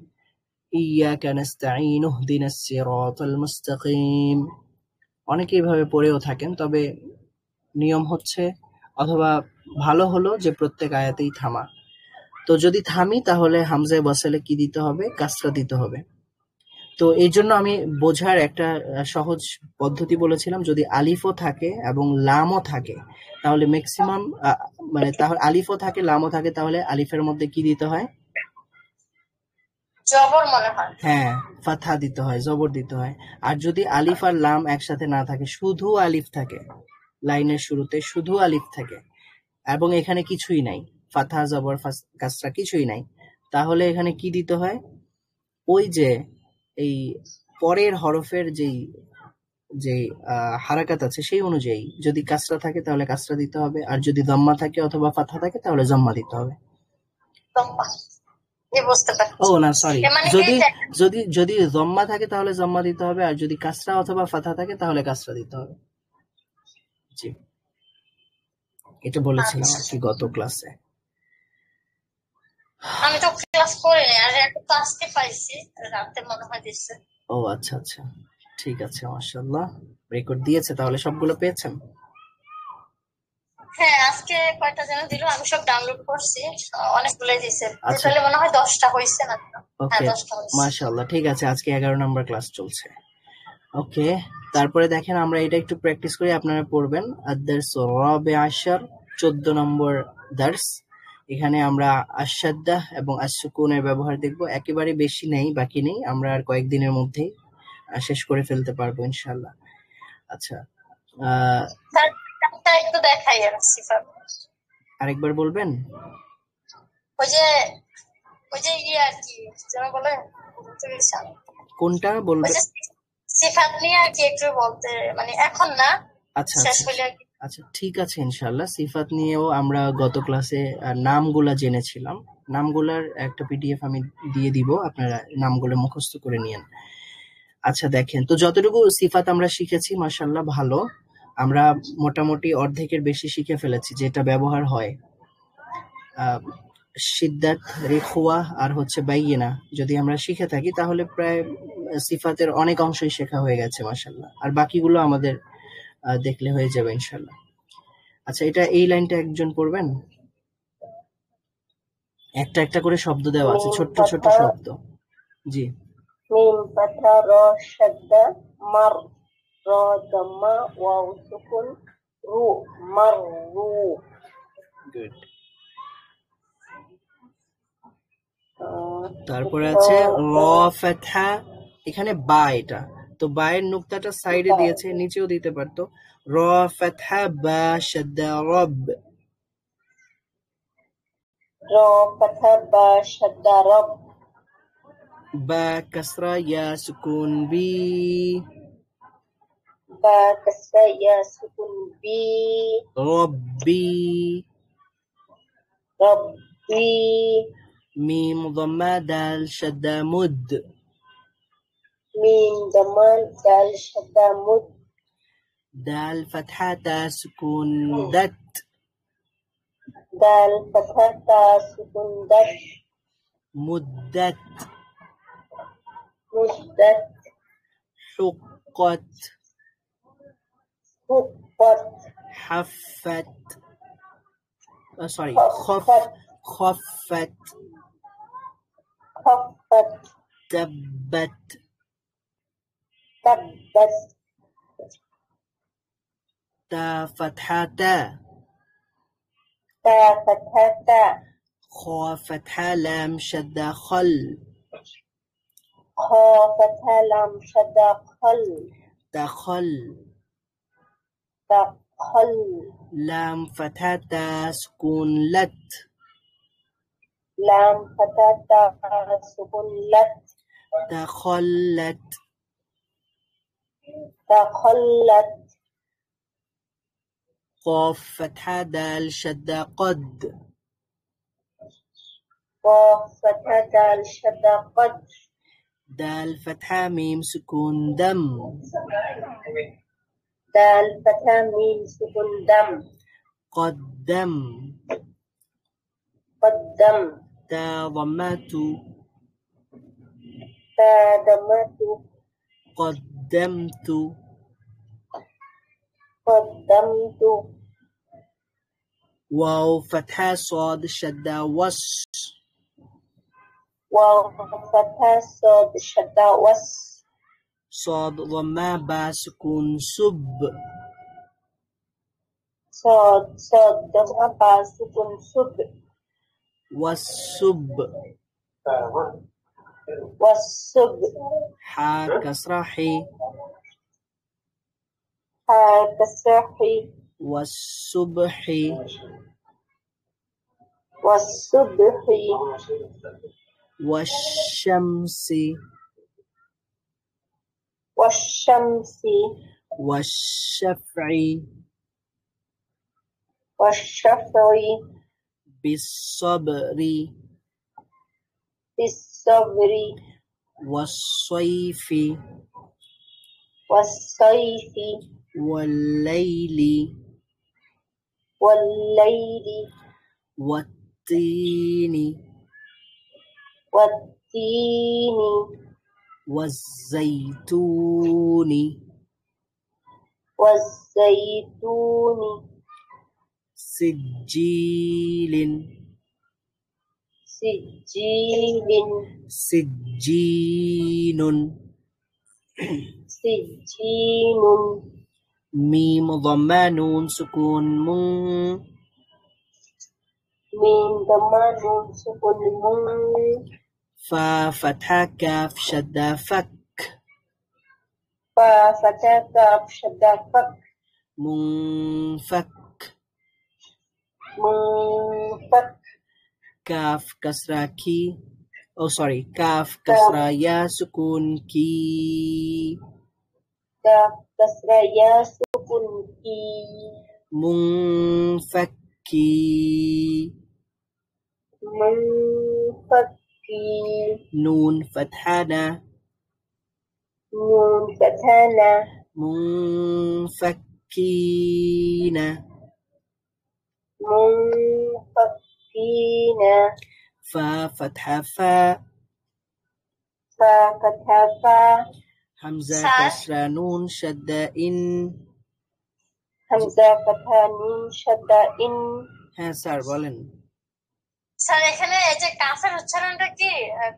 ইয়াকা নাস্তাঈন ইহদিনাস সিরাতাল মুস্তাকিম। অনেকে এইভাবে পড়েও থাকেন, তবে নিয়ম হচ্ছে অথবা ভালো হলো যে প্রত্যেক আয়াতেই থামা। তো যদি থামি তাহলে হামজায়ে ওয়াসলে কি দিতে হবে? কাসরা দিতে হবে। তো এই জন্য আমি বোঝার একটা সহজ পদ্ধতি বলেছিলাম, যদি আলিফও থাকে এবং লামও থাকে তাহলে ম্যাক্সিমাম মানে তাহলে আলিফও থাকে লামও থাকে তাহলে আলিফের মধ্যে কি দিতে হয়? জবর মনে হয়। হ্যাঁ, ফাথা দিতে হয়, জবর দিতে হয়। আর যদি আলিফ আর লাম একসাথে না থাকে, শুধু আলিফ থাকে, লাইনের শুরুতে শুধু আলিফ থাকে এবং এখানে কিছুই নাই, ফাথা জবর কাসরা কিছুই নাই, তাহলে এখানে কি দিতে হয়? ওই যে এই পরের হরফের যে হারাকাত আছে সেই অনুযায়ী যদি কাসরা থাকে তাহলে কাসরা দিতে হবে, আর যদি দম্মা থাকে অথবা ফাতহা থাকে তাহলে জম্মা দিতে হবে। বুঝতে পারছি। ও না, সরি, মানে যদি যদি যদি জম্মা থাকে তাহলে জম্মা দিতে হবে, আর যদি কাসরা অথবা ফাতহা থাকে তাহলে কাসরা দিতে হবে। জি, এটা বলেছিলাম আর কি গত ক্লাসে। আমি তো ক্লাস করিনি, আর এখন তো আজকে পাইছি, রাতে মনে হয় দিচ্ছে। ও আচ্ছা আচ্ছা, ঠিক আছে, মাশাআল্লাহ। রেকর্ড দিয়েছে তাহলে, সবগুলো পেয়েছেন? হ্যাঁ, আজকে কয়টা যেন দিল, আমি সব ডাউনলোড করছি, অনেকগুলো দিছে। আচ্ছা, তাহলে মনে হয় 10টা হয়েছে না? হ্যাঁ, ওকে, 10টা হয়েছে। মাশাআল্লাহ, ঠিক আছে। আজকে 11 নম্বর ক্লাস চলছে। ওকে, তারপরে দেখেন আমরা এটা একটু প্র্যাকটিস করি, আপনারা পড়বেন। আদ-দারস রাবি আশার, 14 নম্বর দার্স। এখানে আমরা আশ-শাদ্দা এবং আশ-সুকুনের ব্যবহার দেখব। একেবারে বেশি নেই, বাকি নেই, আমরা আর কয়েকদিনের মধ্যেই শেষ করে ফেলতে পারবো ইনশাআল্লাহ। আচ্ছা, তারটা একটু দেখাই আর সিফাত। আরেকবার বলবেন? ওই যে ইয়ে আর কি যেন বলে, কোনটা ওই বলবেন? যে সিফাত নিয়ে আর কি একটু বলতে, মানে এখন না, আচ্ছা শেষ আচ্ছা হইলে আর কি। আচ্ছা, ঠিক আছে, ইনশাআল্লাহ। সিফাত নিয়েও আমরা গত ক্লাসে নামগুলা জেনেছিলাম। নামগুলার একটা পিডিএফ আমি দিয়ে দিব, আপনারা নামগুলো মুখস্থ করে নিয়েন। আচ্ছা, দেখেন তো, যতটুকু সিফাত আমরা শিখেছি মাশাআল্লাহ ভালো। আমরা মোটামুটি অর্ধেকের বেশি শিখে ফেলেছি যেটা ব্যবহার হয়। শিদ্দাত, রেখুয়া আর হচ্ছে বাইয়িনা যদি আমরা শিখে থাকি তাহলে প্রায় সিফাতের অনেক অংশই শেখা হয়ে গেছে মাশাআল্লাহ। আর বাকিগুলো আমাদের দেখলে হয়ে যাবে ইনশাআল্লাহ। আচ্ছা, এটা এই লাইনটা একজন পড়বেন? একটা একটা করে শব্দ দেওয়া আছে, ছোট্ট ছোট্ট শব্দ। জি, মিম ফাথা র শাদ্দা মার, র দাম্মা ওয়াও সুকুন রু, মাররু। গুড। তারপরে আছে র ফাতহা, এখানে বা, এটা তো বায়ের নুক্তাটা সাইডে দিয়েছে, নিচেও দিতে পারতো। র ফাতহা বা শাদ্দা রব, র ফাথা বা শাদ্দা রব, বা কাসরা ইয়া সুকুন বি, বা কাসরা ইয়া সুকুন বি, রব্বি, রব্বি। মিম দাম্মা দাল শাদ্দা মুদ, মিম দামাল দাল শাদ্দা মুদ, দাল ফাতহা তা সুকুন দাত, দাল ফাথা তা সুকুন দাত, মুদ্দাত, মুদ্দাত, حقت، হুক্কত, حفت، খফত, خفت، খফত, تبت، তাব্বাত, تا فتحة تا، তা ফাথা তা, خا فتحة لام شدة خل، খ ফাথা লাম শাদ্দা খল, دخل، দাখল, لام فتحة تا سكون لت، লাম ফাথা তা সুকুন লাত, دخلت، দাখল্লাত, قاف فتحة دال شدة قد، قاف فتحة دال شدة قد، دال فتحة ميم سكون دم، دال فتحة ميم سكون دم، قدم، قدم، تا ضمات، تا ضمت، قدمت، قدمت، واو فتحة صاد شدة وس، واو فتحة صاد شدة وس، صاد ضمة با سكون سب، صاد ضمة با سكون سب، والسب، والسب، حا كسرة حي، حا كسرة حي، والصبح، والصبح، والشمس والشمس والشفع والشفع بالصبر بالصبر والصيف والصيف والليل والليل والتين والتين والزيتون والزيتون سجيل سجيل سجين سجين ميم ضمة نون سكون من ضمان سكون فا فتحة كاف شدة فك ففتاة كاف شدة فك منفك منفك كاف كسرة كي كاف كسرة يا سكون كي كاف كسرة يا سكون كي منفكي منفكي نون فتحنا نون فتحنا منفكين منفكين فا فتحة فا ففتحة فا همزة স্যার كسرة نون شدة إن হামজা ফাথা নুন শাদ্দা ইন। হ্যাঁ স্যার বলেন। স্যার এখানে এই যে কাফের উচ্চারণটা কি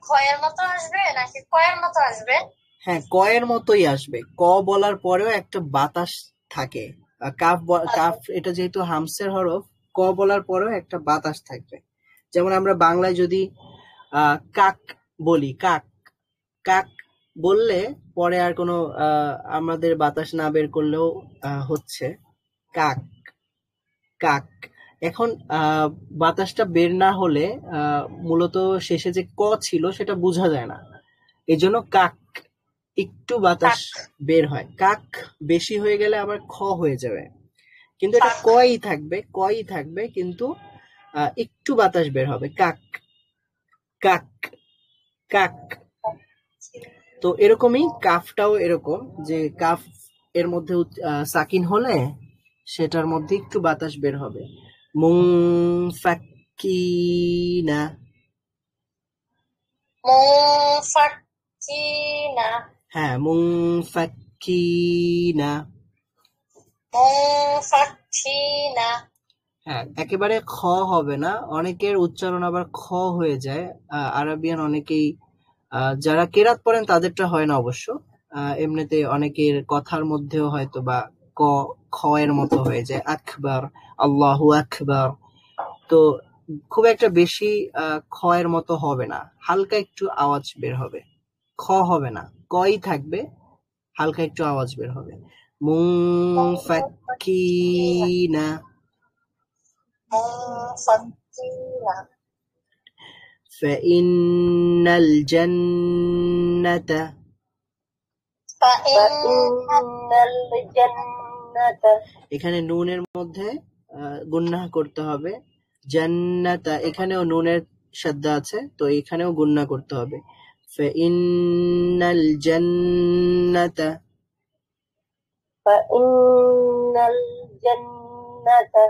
খয়ের মতো আসবে নাকি কয়ের মতো আসবে? হ্যাঁ কয়ের মতোই আসবে, ক বলার পরেও একটা বাতাস থাকে। কাফ এটা যেহেতু হামসের হরফ, ক বলার পরেও একটা বাতাস থাকবে। যেমন আমরা বাংলায় যদি কাক বলি, কাক কাক বললে পরে আর কোনো আমাদের বাতাস না বের করলেও হচ্ছে কাক কাক। এখন বাতাসটা বের না হলে মূলত শেষে যে ক ছিল সেটা বোঝা যায় না, এই জন্য কাক একটু বাতাস বের হয়। কাক বেশি হয়ে গেলে আবার খ হয়ে যাবে, কিন্তু এটা কই থাকবে কিন্তু একটু বাতাস বের হবে, কাক কাক কাক। তো এরকমই কাফটাও এরকম, যে কাফ এর মধ্যে সাকিন হলে সেটার মধ্যে একটু বাতাস বের হবে। মুনফাক্কিনা মুনফাক্কিনা, হ্যাঁ মুনফাক্কিনা মুনফাক্কিনা। হ্যাঁ একেবারে খ হবে না, অনেকের উচ্চারণ আবার খ হয়ে যায়। আরবিয়ান অনেকেই যারা কেরাত পড়েন তাদেরটা হয় না অবশ্য, এমনিতে অনেকের কথার মধ্যেও হয়তো বা ক খ এর মতো হয়ে যায়, আকবার আল্লাহু আকবার। তো খুব একটা বেশি খ এর মতো হবে না, হালকা একটু আওয়াজ বের হবে, খ হবে না, কই থাকবে, হালকা একটু আওয়াজ বের হবে। মুনফাক্কিনা মুনফাক্কিনা। ফাইন্নাল জান্নাতা ফাইন্নাল জান্নাতা, এখানে নুনের মধ্যে গুন্নাহ করতে হবে। জান্নাতা এখানেও নুনের শাদ্দা আছে, তো এখানেও গুন্নাহ করতে হবে। ফাইন্নাল জান্নাতা ফাইন্নাল জান্নাতা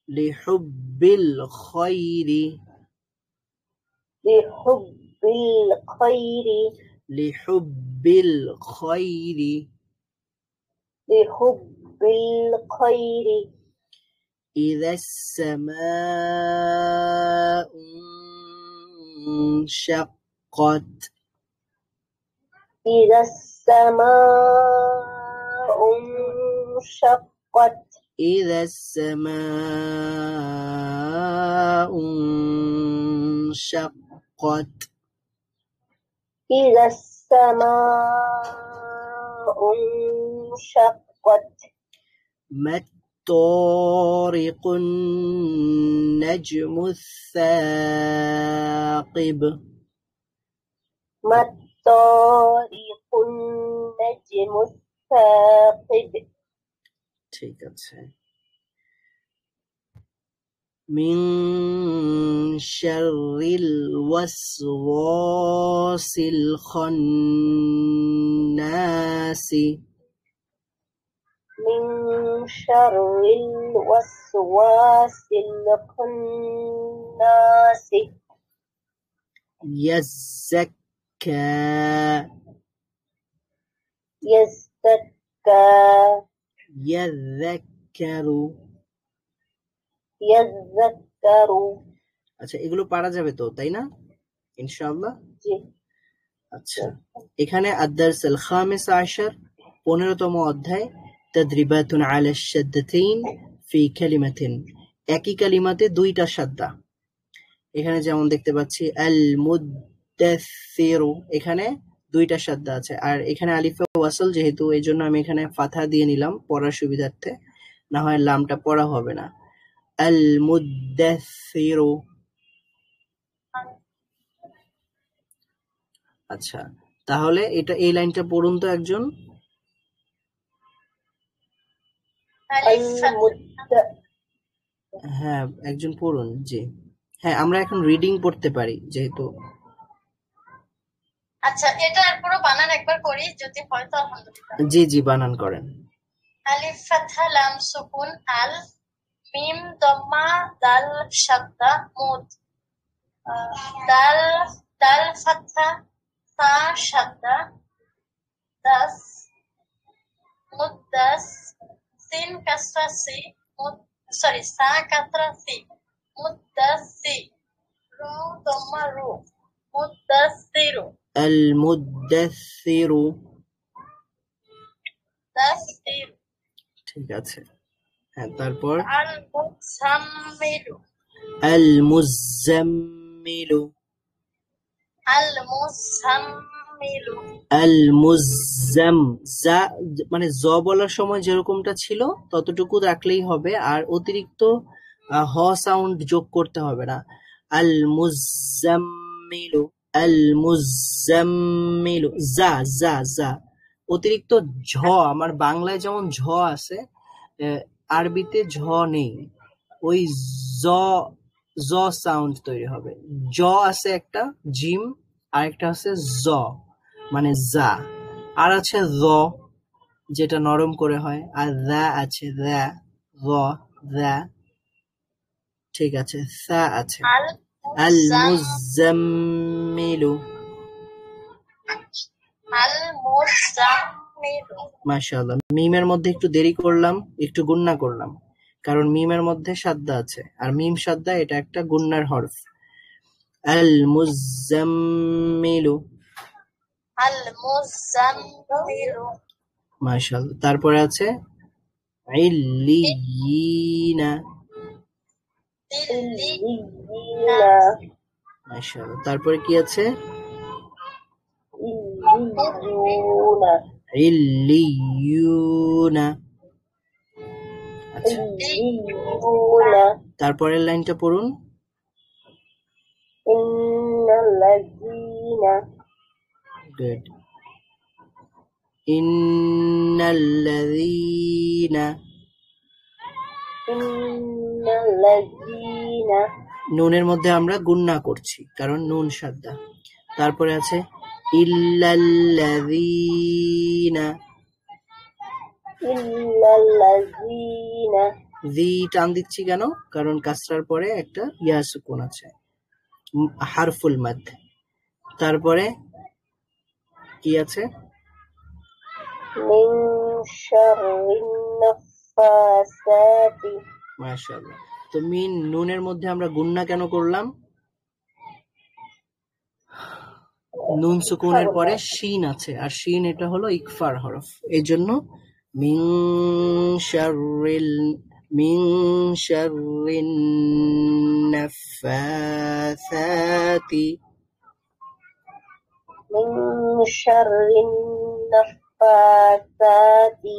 লিহুব্বিল খায়রি লিহুব্বিল খায়রি লিহুব্বিল খায়রি লিহুব্বিল খায়রি ইযাস সামাউ ইনশাক্কাত ইযাস সামাউ ইনশাক্কাত ইযাস সামাউ ইনশাক্কাত ইযাস সামাউ ইনশাক্কাত মা الطارق النجم الثاقب ما الطارق النجم الثاقب ঠিক আছে من شر الوسواس الخناس من شر الوسواس الخناس يزكى يزكى يذكر يذكر আচ্ছা এগুলো পারা যাবে তো তাই না ইনশাআল্লাহ জি আচ্ছা এখানে الدرس الخامس عشر 15তম অধ্যায় تدريبات على الشدتين في كلمة একই কালিমাতে দুইটা শাদ্দা এখানে যেমন দেখতে পাচ্ছি আল মুদ্দাসসিরু এখানে দুইটা শাদ্দা আছে আর এখানে আলিফে ওয়াসল যেহেতু এইজন্য আমি এখানে ফাথা দিয়ে নিলাম পড়ার সুবিধার্থে না হয় লামটা পড়া হবে না আল মুদ্দাসসিরু আচ্ছা তাহলে এটা এই লাইনটা পড়ুন তো একজন হ্যাঁ একজন পড়ুন জি হ্যাঁ আমরা এখন রিডিং পড়তে পারি যেহেতু আচ্ছা এটা পুরো বানান একবার করি যদি হয় তো আলহামদুলিল্লাহ জি জি বানান করেন আলিফ ফাতহা লাম সুকুন আল মিম দম্মা দাল শাদ্দা মুদ দাল দাল ফাতহা সা শাদ্দা দাস মুদ্দাস সিন কাসরা সি সরি সা কাসরা সি মুদ্দাসি রু দম্মা রু মুদ্দাসিরু المدثر দাসিরু ঠিক আছে হ্যাঁ তারপর আল মুজাম্মিলু المزمل আল মুজাম্মিলু المزم যা মানে জ বলার সময় যেরকমটা ছিল ততটুকু রাখলেই হবে আর অতিরিক্ত হ সাউন্ড যোগ করতে হবে না আল মুজাম্মিলু আল মুজাম্মিলু যা যা যা অতিরিক্ত ঝ আমার বাংলায় যেমন ঝ আছে আরবিতে ঝ নেই ওই জ জ সাউন্ড তৈরি হবে জ আছে একটা জিম আর একটা আছে জ মানে যা আর আছে র যেটা নরম করে হয় আর দা আছে দা র দা ঠিক আছে সা আছে আল মুজাম্মিলু আল মুজাম্মিলু মাশাআল্লাহ মিমের মধ্যে একটু দেরি করলাম একটু গুন্না করলাম কারণ মিমের মধ্যে শাদ্দা আছে আর মিম শাদ্দা এটা একটা গুন্নার হরফ আল মুজাম্মিলু আল মুজাম্মিলু মাশাআল্লাহ তারপরে আছে ইল্লিয়িনা ইল্লিয়িনা মাশাআল্লাহ তারপরে কি আছে ইল্লিয়ুনা ইল্লিয়ুনা আচ্ছা ইল্লিয়ুনা তারপরের লাইনটা পড়ুন ইন্নাল্লাযীনা গুড ইন্নাল্লাযীনা ইন্নাল্লাযীনা নুনের মধ্যে আমরা গুন্না করছি কারণ নুন শাদ্দা তারপরে আছে ইল্লাল্লাযীনা ইল্লাল্লাযীনা জি টান দিচ্ছি কেন কারণ কাসরার পরে একটা ইয়া সুকুন আছে হারফুল মাদ তারপরে কি আছে মিন শাররিন নাফাসাতি মাশাআল্লাহ তো মিন নুনের মধ্যে আমরা গুন্না কেন করলাম নুন সুকুনের পরে শিন আছে আর শিন এটা হলো ইকফার হরফ এইজন্য মিন শাররিন নাফাসাতি মিন শাররিন নাফাসাতি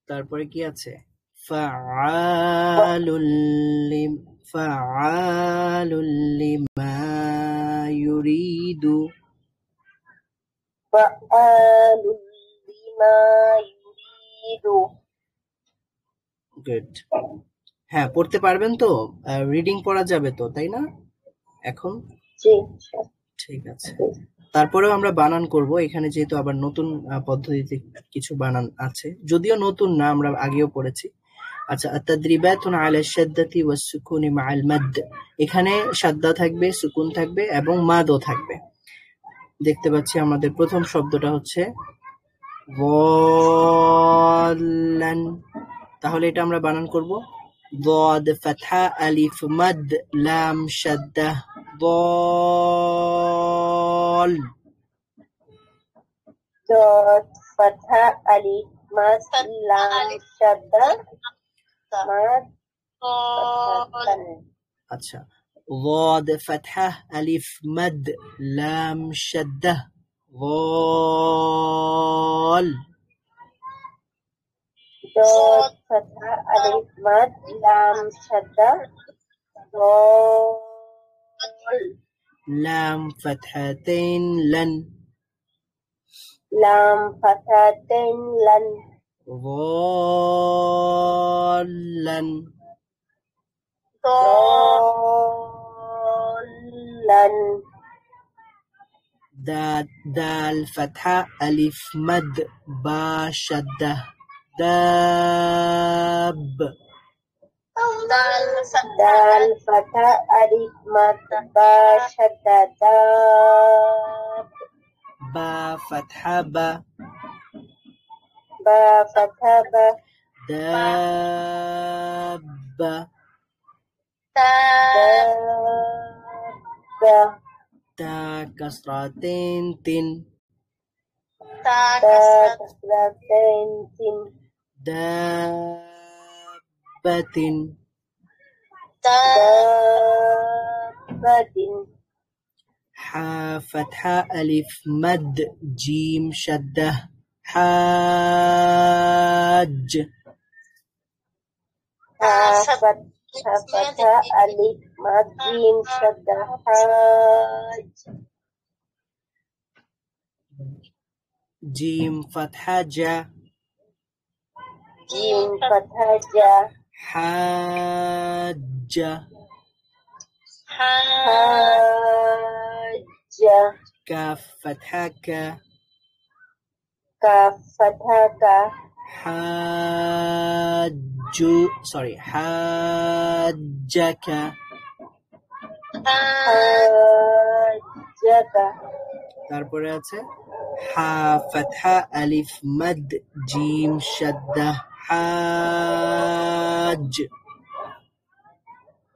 তারপরে কি আছে فعال لما يريد. فعال لما يريد. গুড। হ্যাঁ, পড়তে পারবেন তো? রিডিং পড়া যাবে তো, তাই না এখন? জি। ঠিক আছে। তারপরেও আমরা বানান করব। এখানে যেহেতু আবার নতুন পদ্ধতিতে কিছু বানান আছে, যদিও নতুন না, আমরা আগেও পড়েছি। আচ্ছা, আত-তাদরিবাতুন আলা শাদ্দাতি ওয়াস সুকুনি মাআল মাদ। এখানে শাদ্দা থাকবে, সুকুন থাকবে এবং মাদও থাকবে। দেখতে পাচ্ছি আমাদের প্রথম শব্দটা হচ্ছে যাল্লান। তাহলে এটা আমরা বানান করব ضاد فتحة ألف مد لام شدة ضال. ضاد فتحة ألف مد لام شدة مد فتحة. আচ্ছা, ضاد فتحة ألف مد لام شدة ضال. ضاد فتحة ألف مد لام شدة ضال. لام فتحتين لن. لام فتحتين لن. ضالا. ضالا. دال فتحة ألف مد با شدة داب. دال فتحة ألف مد با شدة داب. با فتحة با. با فتحة با. دابة. دابة. تا كسرتين تن. تا كسرتين تن. دابة. دابة. حا فتحة ألف مد جيم شدة حاج. حا فتحة ألف مد جيم شدة حاج. جيم فتحة جا. جيم فتحة جا. حاج. حاج. كاف فتحة كا. كاف فتحة كا. حاجك. حاجك. তারপরে আছে হা ফাতহা আলিফ মাদ জিম শাদ্দা হাজ.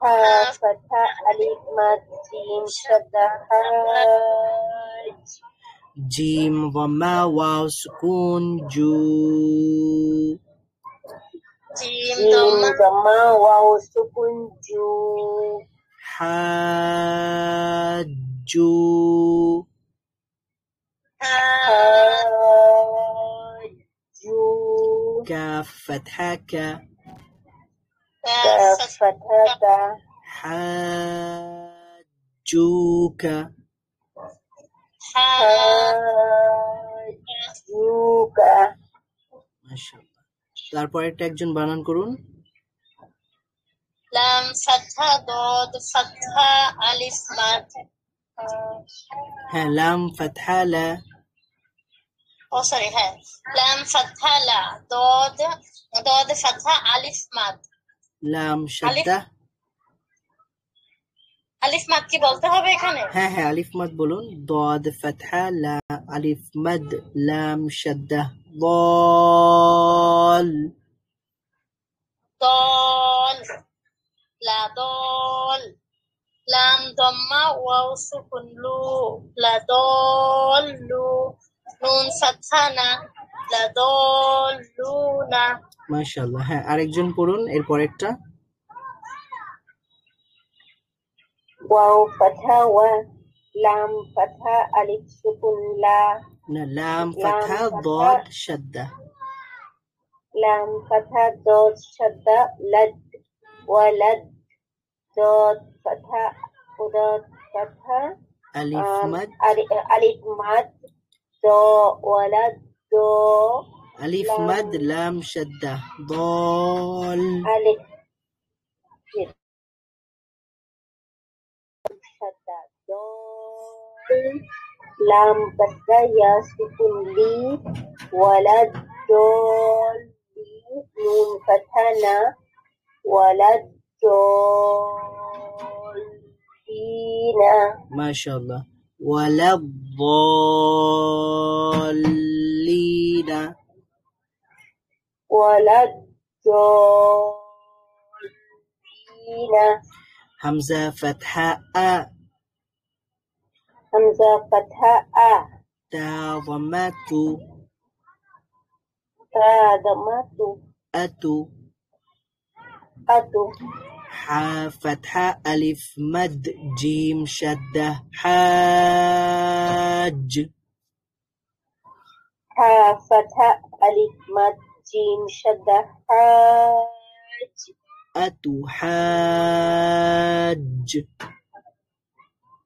হা ফাতহা আলিফ মাদ জিম শাদ্দা হাজ. জিম ওয়ামা ওয়াও সুকুন জু. জিম দাম্মা ওয়াও সুকুন জু. হাজু. হাজু. কাফ ফাতহা কা. কাফ ফাতহা কা. হাজুকা. হাজুকা. মাশাআল্লাহ। তারপর একটা একজন বানান করুন। লাম ফাতহা দাদ ফাতহা আলিফ মাদ। হ্যাঁ, লাম ফাতহা লা। সরি, হ্যাঁ, লাম ফাতহা লা দাদ দাদ ফাতহা আলিফ মাদ। লাম শাদ্দা। আলিফ মাদ কি বলতে হবে এখানে? হ্যাঁ হ্যাঁ, আলিফ মাদ বলুন। দাদ ফাতহা লা আলিফ মাদ লাম শাদ্দা দল। দল লা দল। লাম দম্মা ওয়াও সুকুন লু লা দলু। নুন ফাতহা না লা দলুনা। মাশাআল্লাহ। হ্যাঁ, আরেকজন পড়ুন এর পরেরটা। ওয়াও ফাতহা ওয়া লাম ফাতহা আলিফ সুকুন লা। না, লাম ফাতহা দাদ শাদ্দা। لام فتحة ضاد شدة لد ولد ضاد فتحة ضاد فتحة ألف مد ألف مد دو ولد دو ألف مد لام شدة ضال ألف شدة دال لام كسرة يا سكون لي ولد دول لي نون فتحة نا ولد دولين ما شاء الله ولا الضالين ولد دولين همزة فتحة أ همزة فتحة أ تا ضمة تا ضمة أتو أتو ح فتحة ألف مد جيم شدة حاج ها فتحة ألف مد جيم شدة حاج أتحاج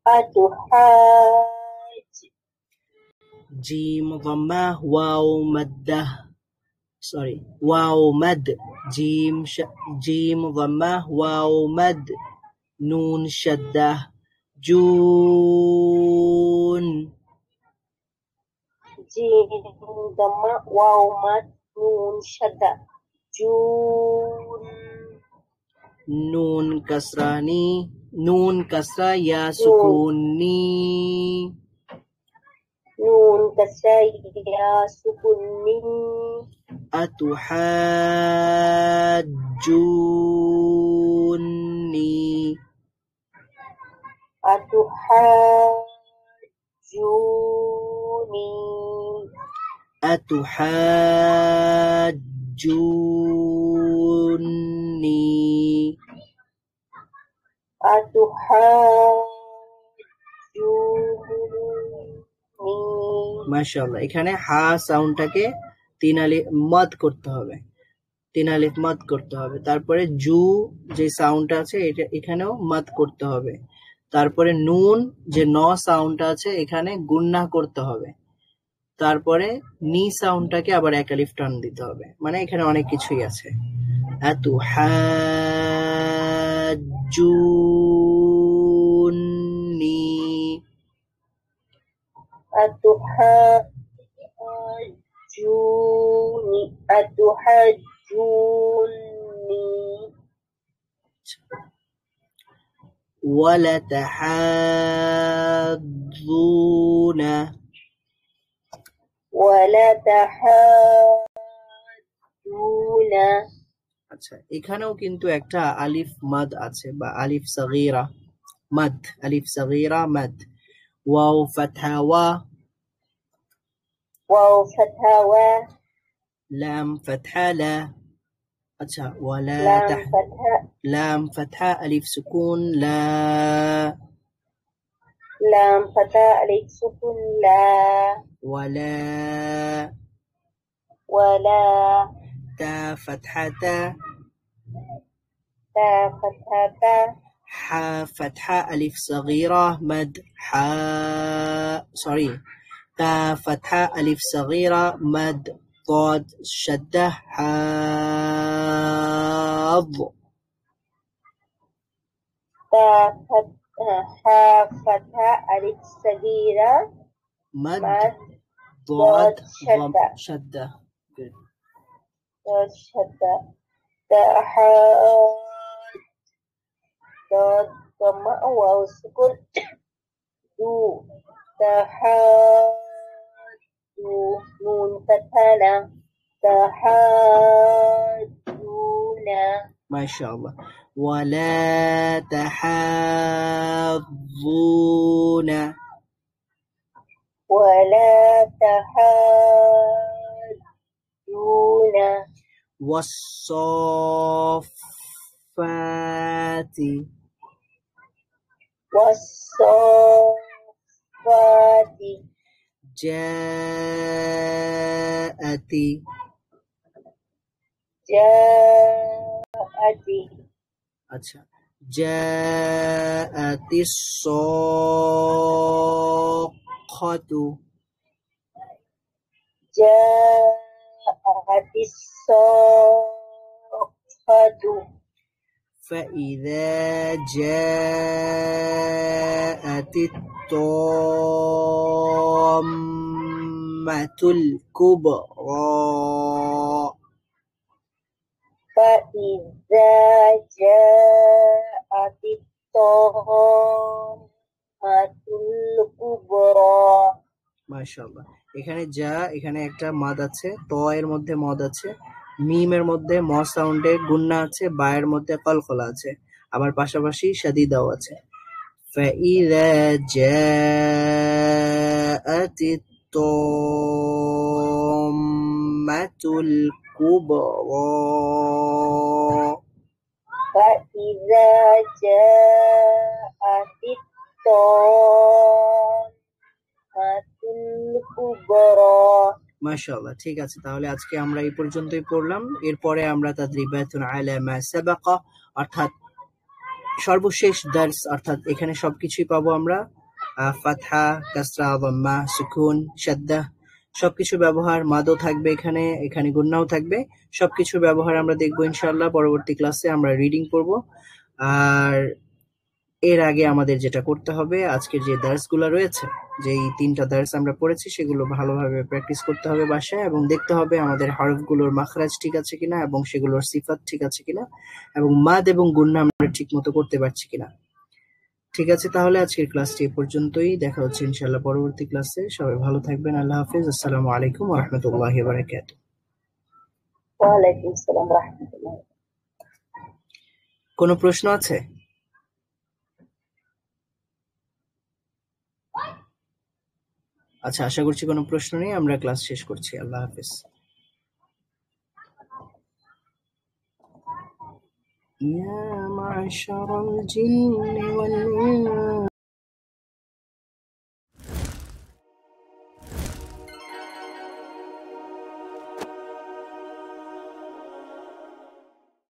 أتحاج جيم ضمة واو مده واو مد جيم ضمة واو مد نون شدة جون جيم ضمة واو مد نون شدة جون نون كسراني نون كسرة يا سكوني نون كسرة يا سكوني أتحاجوني أتحاجوني أتحاجوني أتحاجوني মাশাআল্লাহ এখানে হা সাউন্ডটাকে তিন আলিফ মদ করতে হবে তারপরে জু যে সাউন্ডটা আছে এটা এখানেও মদ করতে হবে তারপরে নুন যে ন সাউন্ডটা আছে এখানে গুন্না করতে হবে তারপরে নি সাউন্ডটাকে আবার এক আলিফ টান দিতে হবে মানে এখানে অনেক কিছুই আছে আতুহাজ্জুনি أتحاجوني ولتحاضون আচ্ছা এখানেও কিন্তু একটা আলিফ মাদ আছে বা আলিফ সগীরা মাদ ওয়াও ফাতহা ওয়া লাম ফাতহা লা আচ্ছা ওয়ালা লাম ফাতহা আলিফ সুকুন লা لام فتحة ألف سكون لا ولا تا فتحة تا فتحة تا ح فتحة ألف صغيرة مد تا فتحة ألف صغيرة مد ضاد شدة حاض فتحة ألف صغيرة مد ضاد شدة شدة تحاج ضاد ضمة واو سكون دو تحاج نون فتحة تحاجون ما شاء الله ولا تحاضون والصافات جاءت জাআতি আচ্ছা, জাআতিস সাক্খাতু, জাআতিস সাক্খাতু فإذا جاءت الطامة الكبرى فإذا جاءت الطامة الكبرى মাশাআল্লাহ। এখানে এখানে একটা মাদ আছে, ত এর মধ্যে মদ আছে, মিমের মধ্যে ম সাউন্ডের গুন্না আছে, বা এর মধ্যে কলকলা আছে, আবার পাশাপাশি শাদীদাও আছে। فإذا جاءت الطامة الكبرى فإذا جاءت الطامة الكبرى মাশাআল্লাহ, ঠিক আছে। তাহলে আজকে আমরা এই পর্যন্তই পড়লাম। এরপরে আমরা তাদরিবাতুন আলা মা সাবাকা, অর্থাৎ সর্বশেষ দার্স, অর্থাৎ এখানে সবকিছুই পাবো আমরা। ফাতহা, কাসরা, যাম্মা, সুকুন, শাদ্দা, সবকিছু ব্যবহার, মাদও থাকবে এখানে, এখানে গুন্নাও থাকবে। সবকিছু ব্যবহার আমরা দেখবো ইনশাআল্লাহ। পরবর্তী ক্লাসে আমরা রিডিং পড়বো। আর এর আগে আমাদের যেটা করতে হবে, আজকের যে দার্সগুলো রয়েছে, যেই 3টা দার্স আমরা পড়েছি, সেগুলো ভালোভাবে প্র্যাকটিস করতে হবে বাসায়, এবং দেখতে হবে আমাদের হরফগুলোর মাখরাজ ঠিক আছে কিনা, এবং সেগুলোর সিফাত ঠিক আছে কিনা, এবং মাদ এবং গুন্না আমরা ঠিক মতো করতে পারছি কিনা। ঠিক আছে, তাহলে আজকের ক্লাসটি এ পর্যন্তই। দেখা হচ্ছে ইনশাআল্লাহ পরবর্তী ক্লাসে। সবাই ভালো থাকবেন। আল্লাহ হাফিজ। আসসালামু আলাইকুম ওয়া রাহমাতুল্লাহি ওয়া বারাকাতুহু। ওয়ালাইকুম আসসালাম ওয়া রাহমাতুল্লাহ। কোনো প্রশ্ন আছে? আচ্ছা, আশা করছি কোনো প্রশ্ন নেই। আমরা ক্লাস শেষ করছি। আল্লাহ হাফিজ। يا معشر الجن والإنس